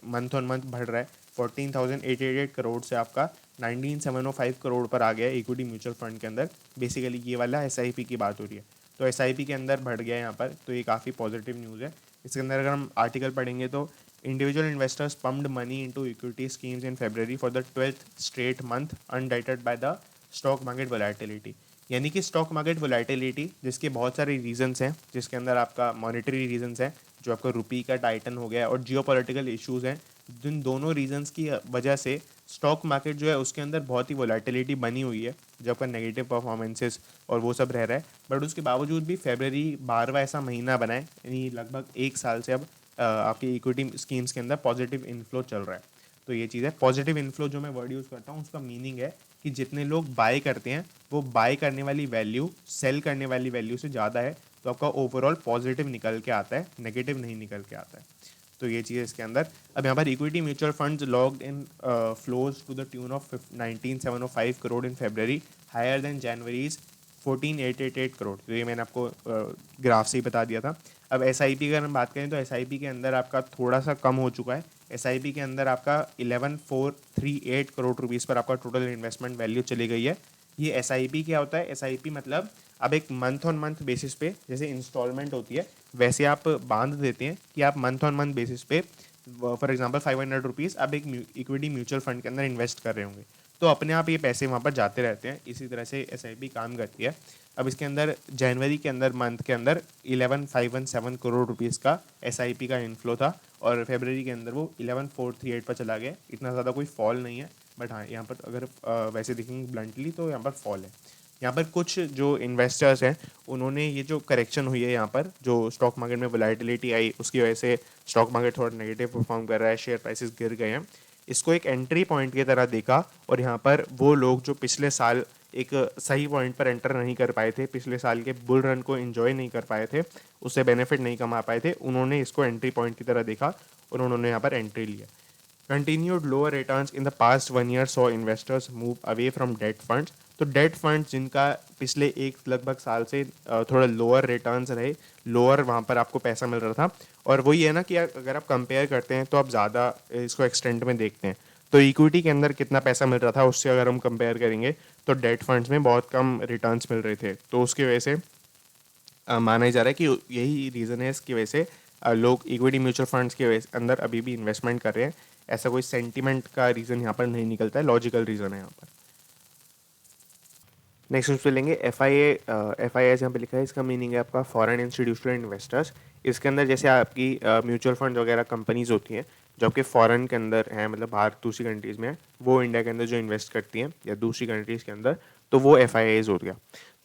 मंथ ऑन मंथ बढ़ रहा है। 14,888 करोड़ से आपका 19,705 करोड़ पर आ गया है इक्विटी म्यूचुअल फंड के अंदर। बेसिकली ये वाला एसआईपी की बात हो रही है, तो एसआईपी के अंदर बढ़ गया है यहाँ पर, तो ये काफ़ी पॉजिटिव न्यूज़ है। इसके अंदर अगर हम आर्टिकल पढ़ेंगे तो individual investors pumped money into equity schemes in February for the 12th straight month undeterred by the stock market volatility. यानी कि स्टॉक मार्केट वोलेटिलिटी जिसके बहुत सारे रीजंस हैं, जिसके अंदर आपका मॉनेटरी रीजंस हैं, जो आपका रुपी का टाइटन हो गया और जियोपॉलिटिकल इश्यूज हैं, जिन दोनों रीजंस की वजह से स्टॉक मार्केट जो है उसके अंदर बहुत ही वोलेटिलिटी बनी हुई है, जो आपका नेगेटिव परफॉर्मेंसेस और वो सब रह रहा है। बट उसके बावजूद भी फरवरी 12वां ऐसा महीना बना है, यानी लगभग 1 साल से अब आपकी इक्विटी स्कीम्स के अंदर पॉजिटिव इन्फ्लो चल रहा है। तो ये चीज़ है पॉजिटिव इन्फ्लो, जो मैं वर्ड यूज़ करता हूँ उसका मीनिंग है कि जितने लोग बाय करते हैं वो बाय करने वाली वैल्यू सेल करने वाली वैल्यू से ज़्यादा है, तो आपका ओवरऑल पॉजिटिव निकल के आता है, नेगेटिव नहीं निकल के आता है। तो ये चीज़ है इसके अंदर। अब यहाँ पर equity mutual funds logged inflows to the tune of 19,705 crore in February, higher than January's 14,888 crore. तो ये मैंने आपको ग्राफ से ही बता दिया था। अब एसआईपी की अगर हम बात करें तो एसआईपी के अंदर आपका थोड़ा सा कम हो चुका है। एसआईपी के अंदर आपका 11,438 करोड़ रुपीज़ पर आपका टोटल इन्वेस्टमेंट वैल्यू चली गई है। ये एसआईपी क्या होता है? एसआईपी मतलब अब एक मंथ ऑन मंथ बेसिस पे जैसे इंस्टॉलमेंट होती है वैसे आप बांध देते हैं कि आप मंथ ऑन मंथ बेसिस पे फॉर एग्जांपल 500 रुपीज़ आप एक इक्विटी म्यूचुअल फंड के अंदर इन्वेस्ट कर रहे होंगे, तो अपने आप ये पैसे वहाँ पर जाते रहते हैं। इसी तरह से एसआईपी काम करती है। अब इसके अंदर जनवरी के अंदर मंथ के अंदर 11,517 करोड़ रुपीज़ का एसआईपी का इन्फ्लो था और फरवरी के अंदर वो 11,438 पर चला गया। इतना ज़्यादा कोई फॉल नहीं है, बट हाँ यहाँ पर अगर वैसे देखेंगे ब्लंटली तो यहाँ पर फॉल है। यहाँ पर कुछ जो इन्वेस्टर्स हैं उन्होंने ये जो करेक्शन हुई है यहाँ पर जो स्टॉक मार्केट में वोलेटिलिटी आई उसकी वजह से स्टॉक मार्केट थोड़ा नेगेटिव परफॉर्म कर रहा है, शेयर प्राइसेस गिर गए हैं, इसको एक एंट्री पॉइंट की तरह देखा। और यहाँ पर वो लोग जो पिछले साल एक सही पॉइंट पर एंटर नहीं कर पाए थे, पिछले साल के बुल रन को एंजॉय नहीं कर पाए थे, उससे बेनिफिट नहीं कमा पाए थे, उन्होंने इसको एंट्री पॉइंट की तरह देखा और उन्होंने यहाँ पर एंट्री लिया। Continued lower returns in the past 1 year saw investors move away from date funds. तो डेट फंड्स जिनका पिछले एक लगभग साल से थोड़ा लोअर रिटर्न्स रहे, लोअर वहाँ पर आपको पैसा मिल रहा था। और वही है ना कि अगर आप कंपेयर करते हैं तो आप ज़्यादा इसको एक्सटेंट में देखते हैं, तो इक्विटी के अंदर कितना पैसा मिल रहा था उससे अगर हम कंपेयर करेंगे तो डेट फंड्स में बहुत कम रिटर्न्स मिल रहे थे। तो उसकी वजह से माना जा रहा है कि यही रीज़न है इसकी वजह से लोग इक्विटी म्यूचुअल फंड्स के अंदर अभी भी इन्वेस्टमेंट कर रहे हैं। ऐसा कोई सेंटीमेंट का रीज़न यहाँ पर नहीं निकलता है, लॉजिकल रीज़न है यहाँ पर। नेक्स्ट न्यूज़ पे लेंगे एफ आई एस यहाँ पे लिखा है, इसका मीनिंग है आपका फॉरेन इंस्टीट्यूशनल इन्वेस्टर्स। इसके अंदर जैसे आपकी म्यूचुअल फंड वगैरह कंपनीज होती हैं जो आपके फॉरेन के अंदर हैं, मतलब बाहर दूसरी कंट्रीज़ में है, वो इंडिया के अंदर जो इन्वेस्ट करती हैं या दूसरी कंट्रीज़ के अंदर, तो वो एफ आई एस हो गया।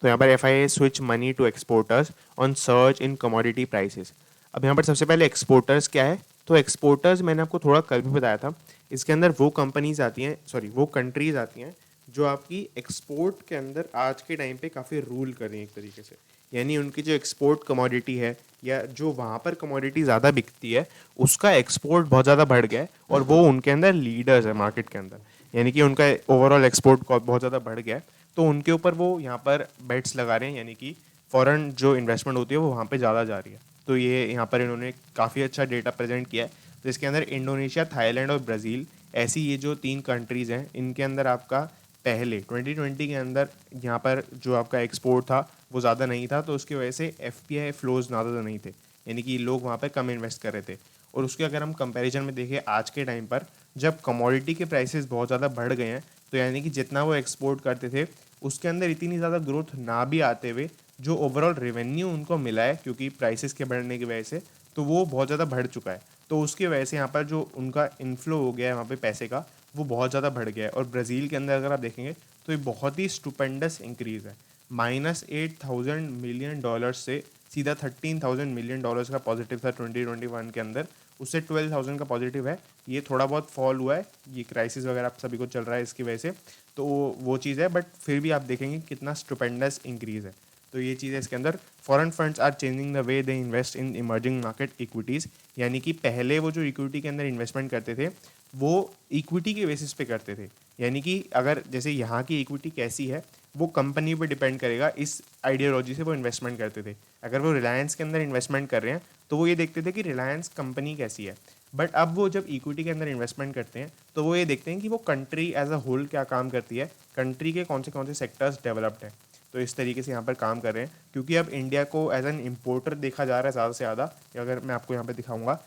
तो यहाँ पर F I S switch money to exporters on search in commodity prices. अब यहाँ पर सबसे पहले एक्सपोर्टर्स क्या है, तो एक्सपोर्टर्स मैंने आपको थोड़ा कल भी बताया था, इसके अंदर वो कंपनीज आती हैं, सॉरी वो कंट्रीज आती हैं जो आपकी एक्सपोर्ट के अंदर आज के टाइम पे काफ़ी रूल कर रही हैं एक तरीके से। यानी उनकी जो एक्सपोर्ट कमोडिटी है या जो वहाँ पर कमोडिटी ज़्यादा बिकती है उसका एक्सपोर्ट बहुत ज़्यादा बढ़ गया है और वो उनके अंदर लीडर्स है मार्केट के अंदर, यानी कि उनका ओवरऑल एक्सपोर्ट बहुत ज़्यादा बढ़ गया है। तो उनके ऊपर वो यहाँ पर बेट्स लगा रहे हैं, यानी कि फॉरेन जो इन्वेस्टमेंट होती है वो वहाँ पर ज़्यादा जा रही है। तो ये यहाँ पर इन्होंने काफ़ी अच्छा डेटा प्रेजेंट किया है। तो इसके अंदर इंडोनेशिया, थाईलैंड और ब्राज़ील, ऐसी ये जो 3 कंट्रीज़ हैं, इनके अंदर आपका पहले 2020 के अंदर यहाँ पर जो आपका एक्सपोर्ट था वो ज़्यादा नहीं था, तो उसकी वजह से एफ पी आई फ्लोज ज़्यादा नहीं थे, यानी कि लोग वहाँ पर कम इन्वेस्ट कर रहे थे। और उसके अगर हम कंपैरिजन में देखें आज के टाइम पर जब कमोडिटी के प्राइसेस बहुत ज़्यादा बढ़ गए हैं, तो यानी कि जितना वो एक्सपोर्ट करते थे उसके अंदर इतनी ज़्यादा ग्रोथ ना भी आते हुए जो ओवरऑल रेवेन्यू उनको मिला है क्योंकि प्राइसेस के बढ़ने की वजह से, तो वो बहुत ज़्यादा बढ़ चुका है। तो उसकी वजह से यहाँ पर जो उनका इन्फ्लो हो गया है वहाँ पे पैसे का, वो बहुत ज़्यादा बढ़ गया है। और ब्राज़ील के अंदर अगर आप देखेंगे तो ये बहुत ही स्टुपेंडस इंक्रीज़ है, -$8,000 मिलियन से सीधा $13,000 मिलियन का पॉजिटिव था 2021 के अंदर, उससे 12,000 का पॉजिटिव है। ये थोड़ा बहुत फॉल हुआ है, ये क्राइसिस वगैरह आप सभी को चल रहा है इसकी वजह से, तो वो चीज़ है, बट फिर भी आप देखेंगे कितना स्टुपेंडस इंक्रीज़ है। तो ये चीज़ है इसके अंदर। Foreign funds are changing the way they invest in emerging market equities, यानी कि पहले वो जो इक्विटी के अंदर इन्वेस्टमेंट करते थे वो इक्विटी के बेसिस पे करते थे, यानी कि अगर जैसे यहाँ की इक्विटी कैसी है वो कंपनी पे डिपेंड करेगा, इस आइडियोलॉजी से वो इन्वेस्टमेंट करते थे। अगर वो रिलायंस के अंदर इन्वेस्टमेंट कर रहे हैं तो वो ये देखते थे कि रिलायंस कंपनी कैसी है, बट अब वो जब इक्विटी के अंदर इन्वेस्टमेंट करते हैं तो वो ये देखते हैं कि वो कंट्री एज अ होल क्या काम करती है, कंट्री के कौन से सेक्टर्स डेवलप्ड हैं। तो इस तरीके से यहाँ पर काम कर रहे हैं, क्योंकि अब इंडिया को एज एन इम्पोर्टर देखा जा रहा है ज़्यादा से ज़्यादा। अगर मैं आपको यहाँ पे दिखाऊंगा,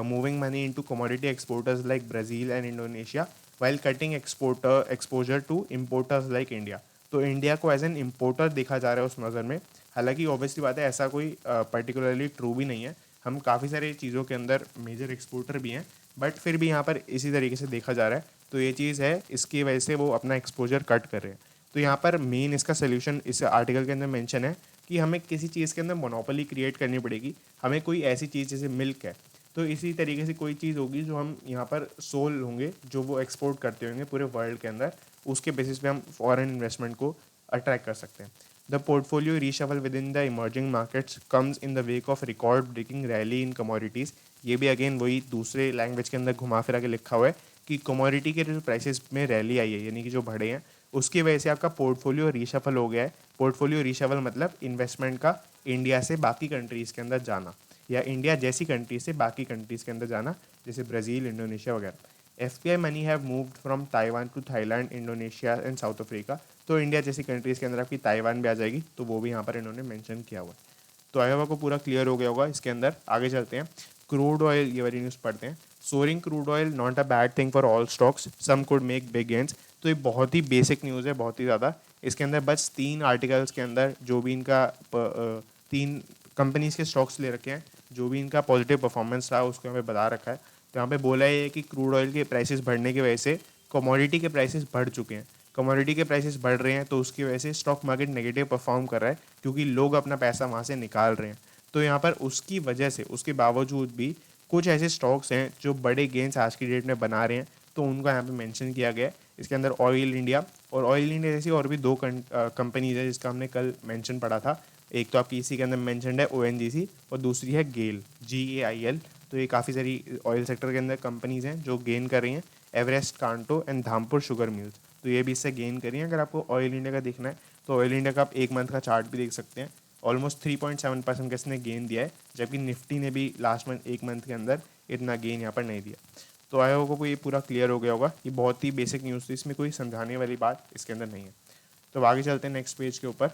moving money into commodity exporters like Brazil and Indonesia while cutting exposure to importers like India. तो इंडिया को एज एन इम्पोर्टर देखा जा रहा है उस नज़र में। हालांकि ऑब्वियसली बात है ऐसा कोई पर्टिकुलरली ट्रू भी नहीं है, हम काफ़ी सारी चीज़ों के अंदर मेजर एक्सपोर्टर भी हैं, बट फिर भी यहाँ पर इसी तरीके से देखा जा रहा है। तो ये चीज़ है, इसकी वजह से वो अपना एक्सपोजर कट कर रहे हैं। तो यहाँ पर मेन इसका सोल्यूशन इस आर्टिकल के अंदर मेंशन है कि हमें किसी चीज़ के अंदर मोनोपोली क्रिएट करनी पड़ेगी। हमें कोई ऐसी चीज़ जैसे मिल्क है, तो इसी तरीके से कोई चीज़ होगी जो हम यहाँ पर सोल होंगे जो वो एक्सपोर्ट करते होंगे पूरे वर्ल्ड के अंदर, उसके बेसिस पे हम फॉरेन इन्वेस्टमेंट को अट्रैक्ट कर सकते हैं। The portfolio reshuffle within the emerging markets comes in the wake of record breaking rally in commodities. ये भी अगेन वही दूसरे लैंग्वेज के अंदर घुमा फिरा के लिखा हुआ है कि कमोडिटी के जो प्राइसेस में रैली आई है, यानी कि जो बढ़े हैं, उसकी वजह से आपका पोर्टफोलियो रीशफल हो गया है। पोर्टफोलियो रीशफल मतलब इन्वेस्टमेंट का इंडिया से बाकी कंट्रीज़ के अंदर जाना, या इंडिया जैसी कंट्री से बाकी कंट्रीज़ के अंदर जाना, जैसे ब्राज़ील, इंडोनेशिया वगैरह। F P I money have moved from Taiwan to Thailand, Indonesia and South Africa. तो इंडिया जैसी कंट्रीज़ के अंदर आपकी ताइवान भी आ जाएगी, तो वो भी यहाँ पर इन्होंने मेंशन किया हुआ है। तो आई होप आपको पूरा क्लियर हो गया होगा। इसके अंदर आगे चलते हैं, क्रूड ऑयल, ये वाली न्यूज़ पढ़ते हैं। Soaring crude oil not a bad thing for all stocks, some could make big gains. तो ये बहुत ही बेसिक न्यूज़ है, बहुत ही ज़्यादा। इसके अंदर बस 3 आर्टिकल्स के अंदर जो भी इनका 3 कंपनीज़ के स्टॉक्स ले रखे हैं, जो भी इनका पॉजिटिव परफॉर्मेंस रहा उसको यहाँ पे बता रखा है। तो यहाँ पे बोला है कि क्रूड ऑयल के प्राइसेस बढ़ने की वजह से कमोडिटी के प्राइसेस बढ़ चुके हैं। कमोडिटी के प्राइसेस बढ़ रहे हैं तो उसकी वजह से स्टॉक मार्केट नेगेटिव परफॉर्म कर रहा है, क्योंकि लोग अपना पैसा वहाँ से निकाल रहे हैं। तो यहाँ पर उसकी वजह से, उसके बावजूद भी कुछ ऐसे स्टॉक्स हैं जो बड़े गेंस आज की डेट में बना रहे हैं, तो उनका यहाँ पे मेंशन किया गया है। इसके अंदर ऑयल इंडिया, और ऑयल इंडिया जैसी और भी 2 कंपनीज है जिसका हमने कल मेंशन पढ़ा था। एक तो आपकी इसी के अंदर मेंशनड है ONGC, और दूसरी है गेल, GAIL। तो ये काफ़ी सारी ऑयल सेक्टर के अंदर कंपनीज़ हैं जो गेन कर रही हैं। एवरेस्ट, कांटो एंड धामपुर शुगर मिल्स, तो ये भी इससे गेन करी हैं। अगर आपको ऑयल इंडिया का देखना है तो ऑयल इंडिया का आप एक मंथ का चार्ट भी देख सकते हैं। ऑलमोस्ट 3.7% का इसने गेन दिया है, जबकि निफ्टी ने भी लास्ट मंथ एक मंथ के अंदर इतना गेन यहाँ पर नहीं दिया। तो आई होप को ये पूरा क्लियर हो गया होगा। ये बहुत ही बेसिक न्यूज़ थी, इसमें कोई समझाने वाली बात इसके अंदर नहीं है। तो आगे चलते हैं नेक्स्ट पेज के ऊपर।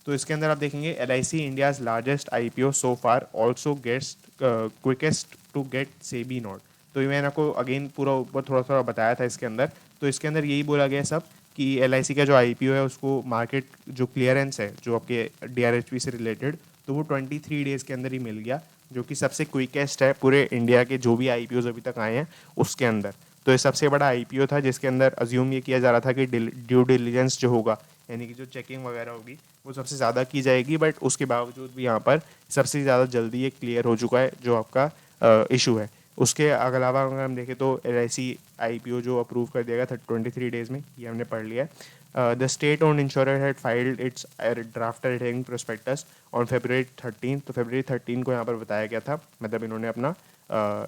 तो इसके अंदर आप देखेंगे LIC India's largest IPO so far also gets quickest to get SEBI note. तो ये मैंने आपको अगेन पूरा ऊपर थोड़ा थोड़ा बताया था इसके अंदर। तो इसके अंदर यही बोला गया सब कि LIC का जो IPO है उसको मार्केट जो क्लियरेंस है जो आपके DRHP से रिलेटेड, तो वो 23 डेज़ के अंदर ही मिल गया, जो कि सबसे क्विकेस्ट है पूरे इंडिया के जो भी IPOs अभी तक आए हैं उसके अंदर। तो ये सबसे बड़ा IPO था जिसके अंदर अज्यूम ये किया जा रहा था कि ड्यू डिलिजेंस जो होगा, यानी कि जो चेकिंग वगैरह होगी वो सबसे ज़्यादा की जाएगी, बट उसके बावजूद भी यहाँ पर सबसे ज़्यादा जल्दी ये क्लियर हो चुका है जो आपका इशू है। उसके अलावा अगर हम देखें तो LIC IPO जो अप्रूव कर दिया गया था 23 डेज़ में, ये हमने पढ़ लिया है। The state own insurer had filed it's draft hearing prospectus on February 13। तो February 13 को यहाँ पर बताया गया था, मतलब इन्होंने अपना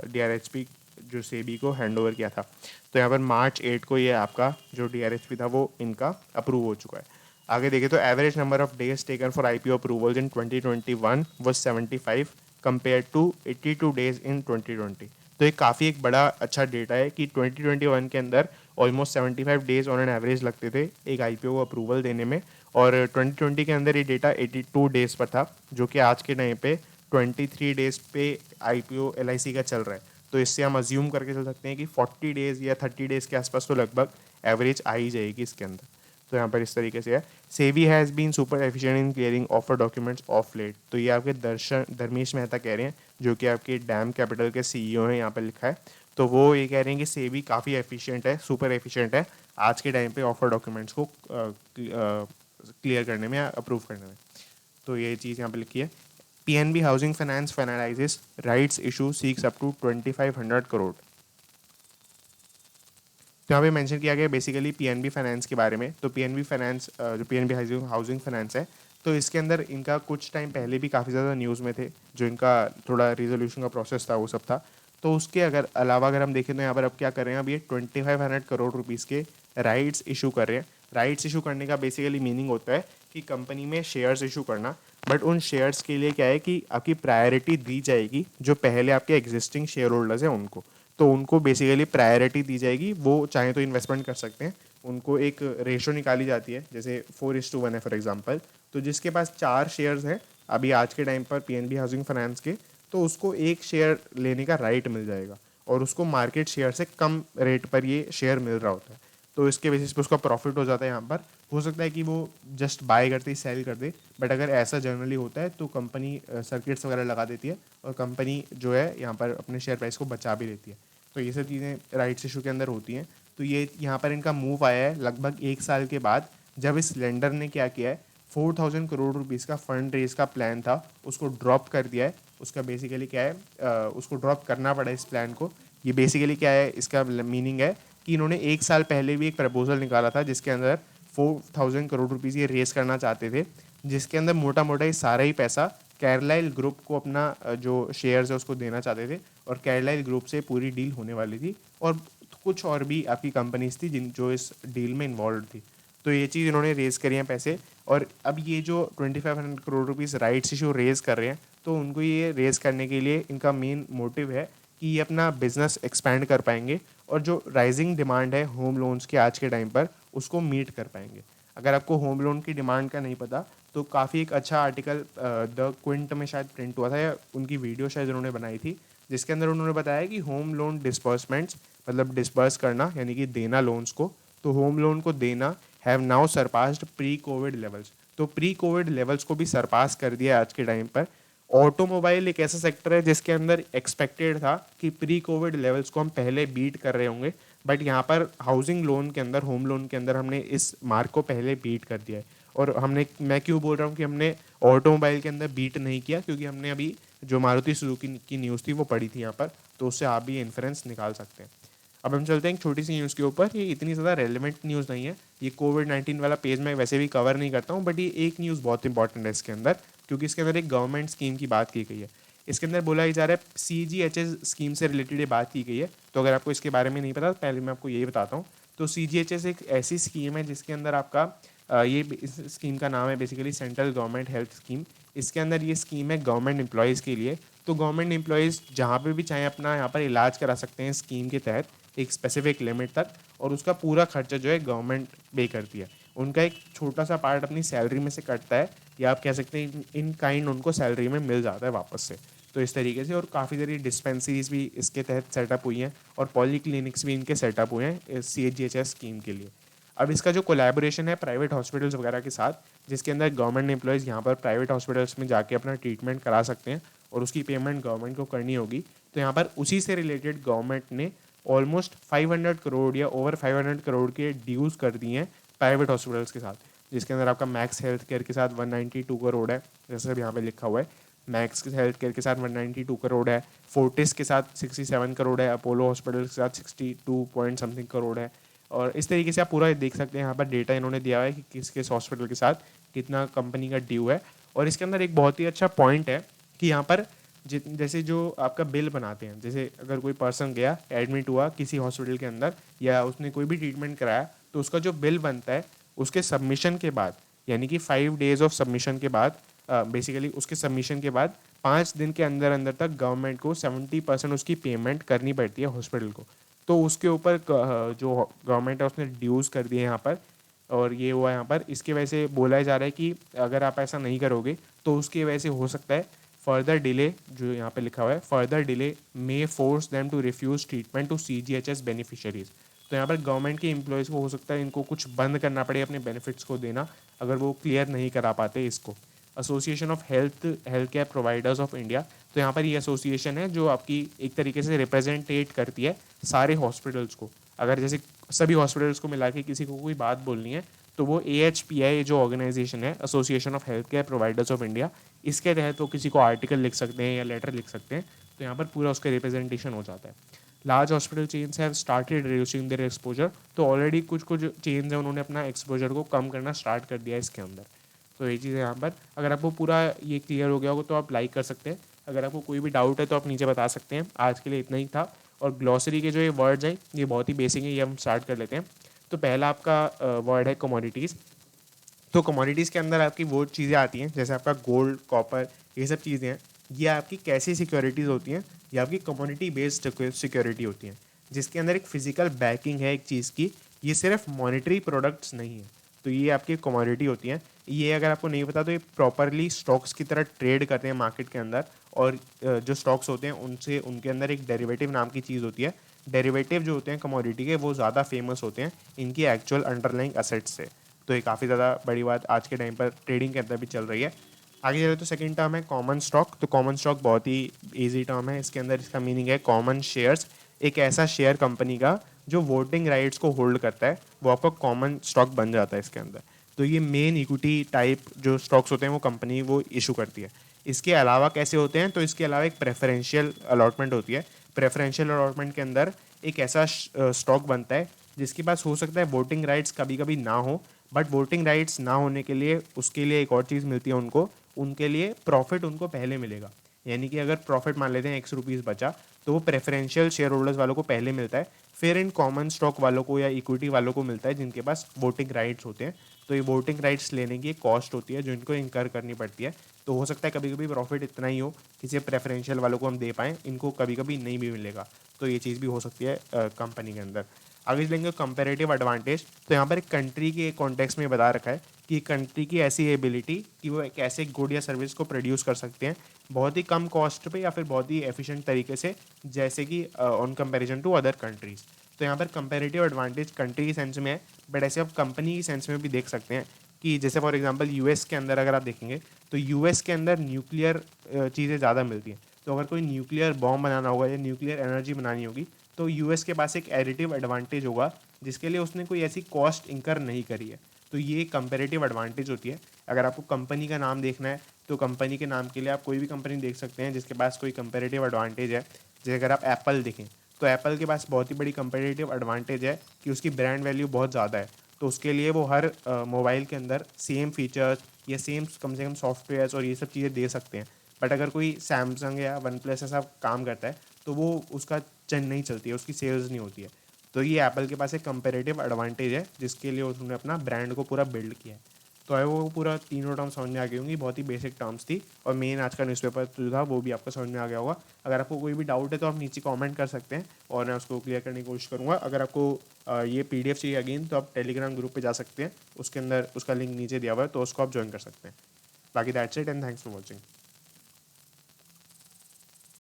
DRHP जो सेबी को हैंड ओवर किया था। तो यहाँ पर March 8 को ये आपका जो DRHP था वो इनका अप्रूव हो चुका है। आगे देखें तो average number of days taken for IPO approvals in 2021 was 75 compare to 82 days in 2020। तो ये काफ़ी एक बड़ा अच्छा डेटा है कि 2021 के अंदर almost 75 days on an average लगते थे एक IPO को अप्रूवल देने में, और 2020 के अंदर ये डेटा 82 डेज पर था, जो कि आज के टाइम पे 23 डेज पे IPO LIC का चल रहा है। तो इससे हम अज्यूम करके चल सकते हैं कि 40 डेज़ या 30 डेज़ के आसपास तो लगभग एवरेज आ ही जाएगी इसके अंदर। तो यहाँ पर इस तरीके से है। SEBI has been super efficient in clearing offer documents of late. तो ये आपके धर्मेश मेहता कह रहे हैं, जो कि आपके डैम कैपिटल के CEO हैं, यहाँ पर लिखा है। तो वो ये कह रहे हैं कि सेबी काफ़ी एफिशिएंट है, सुपर एफिशिएंट है आज के टाइम पे ऑफर डॉक्यूमेंट्स को क्लियर करने में या अप्रूव करने में। तो ये चीज़ यहाँ पर लिखी है। PNB housing finance finalises rights issue seeks up to 2500 crore. तो यहाँ पे मेंशन किया गया बेसिकली PNB फाइनेंस के बारे में। तो PNB फाइनेंस जो PNB हाउसिंग फाइनेंस है, तो इसके अंदर इनका कुछ टाइम पहले भी काफ़ी ज़्यादा न्यूज़ में थे, जो इनका थोड़ा रिजोल्यूशन का प्रोसेस था वो सब था। तो उसके अलावा अगर हम देखें तो यहाँ पर अब क्या कर रहे हैं, अब ये 2500 करोड़ रुपीज़ के राइट्स इशू कर रहे हैं। राइट्स इशू करने का बेसिकली मीनिंग होता है कि कंपनी में शेयर्स इशू करना, बट उन शेयर्स के लिए क्या है कि आपकी प्रायोरिटी दी जाएगी जो पहले आपके एग्जिस्टिंग शेयर होल्डर्स हैं उनको। तो उनको बेसिकली प्रायोरिटी दी जाएगी, वो चाहे तो इन्वेस्टमेंट कर सकते हैं। उनको एक रेशो निकाली जाती है, जैसे 4:1 है फॉर एग्जांपल। तो जिसके पास 4 शेयर्स हैं अभी आज के टाइम पर PNB हाउसिंग फाइनेंस के, तो उसको एक शेयर लेने का राइट मिल जाएगा, और उसको मार्केट शेयर से कम रेट पर ये शेयर मिल रहा होता है। तो इसके बेसिस पे उसका प्रॉफिट हो जाता है। यहाँ पर हो सकता है कि वो जस्ट बाय करते ही सेल कर दे, बट अगर ऐसा जनरली होता है तो कंपनी सर्किट्स वगैरह लगा देती है, और कंपनी जो है यहाँ पर अपने शेयर प्राइस को बचा भी लेती है। तो ये सब चीज़ें राइट्स इशू के अंदर होती हैं। तो ये यहाँ पर इनका मूव आया है लगभग 1 साल के बाद, जब इस लेंडर ने क्या किया है, 4000 करोड़ रुपीज़ का फंड रेज का प्लान था उसको ड्रॉप कर दिया है। उसका बेसिकली क्या है, उसको ड्रॉप करना पड़ा इस प्लान को। ये बेसिकली क्या है, इसका मीनिंग है कि इन्होंने 1 साल पहले भी एक प्रपोजल निकाला था जिसके अंदर 4000 करोड़ रुपीज़ ये रेस करना चाहते थे, जिसके अंदर मोटा मोटा ये सारा ही पैसा कैरलाइल ग्रुप को अपना जो शेयर्स है उसको देना चाहते थे, और कैरलाइल ग्रुप से पूरी डील होने वाली थी, और कुछ और भी आपकी कंपनीज थी जिन जो इस डील में इन्वॉल्व थी। तो ये चीज़ इन्होंने रेज करी हैं पैसे, और अब ये जो 2500 crore rupees rights issue raise कर रहे हैं, तो उनको ये रेज करने के लिए इनका मेन मोटिव है कि ये अपना बिजनेस एक्सपैंड कर पाएंगे, और जो राइजिंग डिमांड है होम लोन्स के आज के टाइम पर उसको मीट कर पाएंगे। अगर आपको होम लोन की डिमांड का नहीं पता, तो काफ़ी एक अच्छा आर्टिकल द क्विंट में शायद प्रिंट हुआ था, या उनकी वीडियो शायद उन्होंने बनाई थी, जिसके अंदर उन्होंने बताया कि होम लोन डिस्बर्समेंट्स, मतलब डिस्बर्स करना यानी कि देना लोन्स को, तो होम लोन को देना have now surpassed pre Covid levels. तो प्री कोविड लेवल्स को भी सरपास कर दिया आज के टाइम पर। ऑटोमोबाइल एक ऐसा सेक्टर है जिसके अंदर एक्सपेक्टेड था कि प्री कोविड लेवल्स को हम पहले बीट कर रहे होंगे, बट यहाँ पर हाउसिंग लोन के अंदर, होम लोन के अंदर हमने इस मार्क को पहले बीट कर दिया है। और मैं क्यों बोल रहा हूँ कि हमने ऑटोमोबाइल के अंदर बीट नहीं किया, क्योंकि हमने अभी जो मारुति सुजुकी की न्यूज़ थी वो पढ़ी थी यहाँ पर, तो उससे आप भी इन्फ्रेंस निकाल सकते हैं। अब हम चलते हैं एक छोटी सी न्यूज़ के ऊपर। ये इतनी ज़्यादा रेलिवेंट न्यूज़ नहीं है, ये कोविड-19 वाला पेज मैं वैसे भी कवर नहीं करता हूँ, बट ये एक न्यूज़ बहुत इंपॉर्टेंट है इसके अंदर, क्योंकि इसके अंदर एक गवर्नमेंट स्कीम की बात की गई है। इसके अंदर बोला ही जा रहा है CGHS स्कीम से रिलेटेड ये बात की गई है। तो अगर आपको इसके बारे में नहीं पता, पहले मैं आपको यही बताता हूँ। तो CGHS एक ऐसी स्कीम है जिसके अंदर आपका इस स्कीम का नाम है basically central government health scheme. इसके अंदर ये स्कीम है गवर्नमेंट एम्प्लॉयज़ के लिए। तो गवर्नमेंट एम्प्लॉयज़ जहाँ पे भी चाहे अपना यहाँ पर इलाज करा सकते हैं स्कीम के तहत एक स्पेसिफिक लिमिट तक, और उसका पूरा खर्चा जो है गवर्नमेंट पे करती है। उनका एक छोटा सा पार्ट अपनी सैलरी में से कटता है, या आप कह सकते हैं इन काइंड उनको सैलरी में मिल जाता है वापस से। तो इस तरीके से, और काफ़ी सारी डिस्पेंसरीज भी इसके तहत सेटअप हुई हैं और पॉलीक्लिनिक्स भी इनके सेटअप हुए हैं CGHS स्कीम के लिए। अब इसका जो कोलैबोरेशन है प्राइवेट हॉस्पिटल्स वगैरह के साथ, जिसके अंदर गवर्नमेंट एम्प्लॉयज़ यहाँ पर प्राइवेट हॉस्पिटल्स में जाके अपना ट्रीटमेंट करा सकते हैं और उसकी पेमेंट गवर्नमेंट को करनी होगी। तो यहाँ पर उसी से रिलेटेड गवर्नमेंट ने ऑलमोस्ट 500 करोड़ या ओवर 500 करोड़ के ड्यूज़ कर दिए हैं प्राइवेट हॉस्पिटल्स के साथ, जिसके अंदर आपका मैक्स हेल्थ केयर के साथ 192 करोड़ है, जैसे अब यहाँ पे लिखा हुआ है। मैक्स हेल्थ केयर के साथ 192 करोड़ है, फोर्टिस के साथ 67 करोड़ है, अपोलो हॉस्पिटल के साथ 62 पॉइंट समथिंग करोड़ है। और इस तरीके से आप पूरा देख सकते हैं यहाँ पर डेटा इन्होंने दिया है कि किस किस हॉस्पिटल के साथ कितना कंपनी का ड्यू है। और इसके अंदर एक बहुत ही अच्छा पॉइंट है कि यहाँ पर जैसे जो आपका बिल बनाते हैं, जैसे अगर कोई पर्सन गया एडमिट हुआ किसी हॉस्पिटल के अंदर या उसने कोई भी ट्रीटमेंट कराया, तो उसका जो बिल बनता है उसके सबमिशन के बाद, यानी कि 5 डेज ऑफ सबमिशन के बाद, बेसिकली उसके सबमिशन के बाद 5 दिन के अंदर अंदर तक गवर्नमेंट को 70% उसकी पेमेंट करनी पड़ती है हॉस्पिटल को। तो उसके ऊपर जो गवर्नमेंट है उसने ड्यूज़ कर दिए यहाँ पर, और ये हुआ यहाँ पर। इसके वजह से बोला जा रहा है कि अगर आप ऐसा नहीं करोगे तो उसकी वजह से हो सकता है फर्दर डिले, जो यहाँ पे लिखा हुआ है further delay may force them to refuse treatment to CGHS beneficiaries. तो यहाँ पर गवर्नमेंट के एम्प्लॉयज़ को हो सकता है इनको कुछ बंद करना पड़े अपने बेनिफिट्स को देना, अगर वो क्लियर नहीं करा पाते इसको। Association of health care providers of India, तो यहाँ पर ये एसोसिएशन है जो आपकी एक तरीके से रिप्रेजेंटेट करती है सारे हॉस्पिटल्स को। अगर जैसे सभी हॉस्पिटल्स को मिला के किसी को कोई बात बोलनी है, तो वो AHPI जो ऑर्गेनाइजेशन है, association of health care providers of India, इसके तहत वो किसी को आर्टिकल लिख सकते हैं या लेटर लिख सकते हैं। तो यहाँ पर पूरा उसका रिप्रेजेंटेशन हो जाता है। Large hospital chains have started reducing there exposure, तो ऑलरेडी कुछ कुछ चेन्स हैं उन्होंने अपना एक्सपोजर को कम करना स्टार्ट कर दिया है इसके अंदर। तो ये चीज़ है यहाँ पर। अगर आपको पूरा ये क्लियर हो गया होगा तो आप लाइक कर सकते हैं, अगर आपको कोई भी डाउट है तो आप नीचे बता सकते हैं। आज के लिए इतना ही था। और ग्लॉसरी के जो ये वर्ड्स हैं ये बहुत ही बेसिक है, ये हम स्टार्ट कर लेते हैं। तो पहला आपका वर्ड है कमोडिटीज़। तो कमोडिटीज़ के अंदर आपकी वो चीज़ें आती हैं जैसे आपका गोल्ड, कॉपर, ये सब चीज़ें हैं। ये आपकी कैसी सिक्योरिटीज़ होती हैं? ये आपकी कमोडिटी बेस्ड सिक्योरिटी होती हैं, जिसके अंदर एक फिजिकल बैकिंग है एक चीज़ की। ये सिर्फ मॉनेटरी प्रोडक्ट्स नहीं है। तो ये आपकी कमोडिटी होती हैं। ये अगर आपको नहीं पता तो ये प्रॉपरली स्टॉक्स की तरह ट्रेड करते हैं मार्केट के अंदर, और जो स्टॉक्स होते हैं उनसे उनके अंदर एक डेरिवेटिव नाम की चीज़ होती है। डेरिवेटिव जो होते हैं कमोडिटी के वो ज़्यादा फेमस होते हैं इनकी एक्चुअल अंडरलाइंग एसेट्स से। तो ये काफ़ी ज़्यादा बड़ी बात आज के टाइम पर ट्रेडिंग के अंदर भी चल रही है। आगे चले तो सेकंड टर्म है कॉमन स्टॉक। तो कॉमन स्टॉक बहुत ही इजी टर्म है। इसके अंदर इसका मीनिंग है कॉमन शेयर्स, एक ऐसा शेयर कंपनी का जो वोटिंग राइट्स को होल्ड करता है, वो आपका कॉमन स्टॉक बन जाता है इसके अंदर। तो ये मेन इक्विटी टाइप जो स्टॉक्स होते हैं वो कंपनी वो इशू करती है। इसके अलावा कैसे होते हैं? तो इसके अलावा एक प्रेफरेंशियल अलॉटमेंट होती है। प्रेफरेंशियल अलॉटमेंट के अंदर एक ऐसा स्टॉक बनता है जिसके पास हो सकता है वोटिंग राइट्स कभी कभी ना हो, बट वोटिंग राइट्स ना होने के लिए उसके लिए एक और चीज़ मिलती है उनको, उनके लिए प्रॉफिट उनको पहले मिलेगा। यानी कि अगर प्रॉफिट मान लेते हैं ₹1 बचा, तो वो प्रेफरेंशियल शेयर होल्डर्स वालों को पहले मिलता है, फिर इन कॉमन स्टॉक वालों को या इक्विटी वालों को मिलता है जिनके पास वोटिंग राइट्स होते हैं। तो ये वोटिंग राइट्स लेने की एक कॉस्ट होती है जो इनको इंकर करनी पड़ती है। तो हो सकता है कभी कभी प्रॉफिट इतना ही हो किसी प्रेफरेंशियल वालों को हम दे पाएँ, इनको कभी कभी नहीं भी मिलेगा। तो ये चीज़ भी हो सकती है कंपनी के अंदर। आगे चलेंगे कंपैरेटिव एडवांटेज। तो यहाँ पर एक कंट्री के कॉन्टेक्स्ट में बता रखा है कि कंट्री की ऐसी एबिलिटी कि वो एक ऐसे गुड या सर्विस को प्रोड्यूस कर सकते हैं बहुत ही कम कॉस्ट पे या फिर बहुत ही एफिशिएंट तरीके से, जैसे कि on comparison to other countries. तो यहाँ पर कंपैरेटिव एडवांटेज कंट्री की सेंस में है, बट ऐसे आप कंपनी की सेंस में भी देख सकते हैं कि जैसे फॉर एग्जांपल यूएस के अंदर अगर आप देखेंगे तो यूएस के अंदर न्यूक्लियर चीज़ें ज़्यादा मिलती हैं। तो अगर कोई न्यूक्लियर बॉम्ब बनाना होगा या न्यूक्लियर एनर्जी बनानी होगी तो यूएस के पास एक एडिटिव एडवांटेज होगा जिसके लिए उसने कोई ऐसी कॉस्ट इंकर नहीं करी है। तो ये कंपैरेटिव एडवांटेज होती है। अगर आपको कंपनी का नाम देखना है तो कंपनी के नाम के लिए आप कोई भी कंपनी देख सकते हैं जिसके पास कोई कंपैरेटिव एडवांटेज है। जैसे अगर आप एप्पल देखें तो एप्पल के पास बहुत ही बड़ी कंपैरेटिव एडवांटेज है कि उसकी ब्रांड वैल्यू बहुत ज़्यादा है। तो उसके लिए वो हर मोबाइल के अंदर सेम फीचर्स या सेम कम से कम सॉफ्टवेयर्स और ये सब चीज़ें दे सकते हैं। बट अगर कोई सैमसंग या वन प्लस ऐसा काम करता है तो वो उसका चैन नहीं चलती है, उसकी सेल्स नहीं होती है। तो ये एप्पल के पास एक कंपेरेटिव एडवांटेज है जिसके लिए उन्होंने अपना ब्रांड को पूरा बिल्ड किया है। तो है वो पूरा तीनों टर्म्स समझ में आ गई होंगी, बहुत ही बेसिक टर्म्स थी, और मेन आज का न्यूज़पेपर जो था वो भी आपको समझ में आ गया होगा। अगर आपको कोई भी डाउट है तो आप नीचे कमेंट कर सकते हैं और मैं उसको क्लियर करने की कोशिश करूँगा। अगर आपको ये PDF चाहिए अगेन तो आप टेलीग्राम ग्रुप पे जा सकते हैं, उसके अंदर उसका लिंक नीचे दिया हुआ है, तो उसको आप ज्वाइन कर सकते हैं। बाकी that's it and thanks for watching.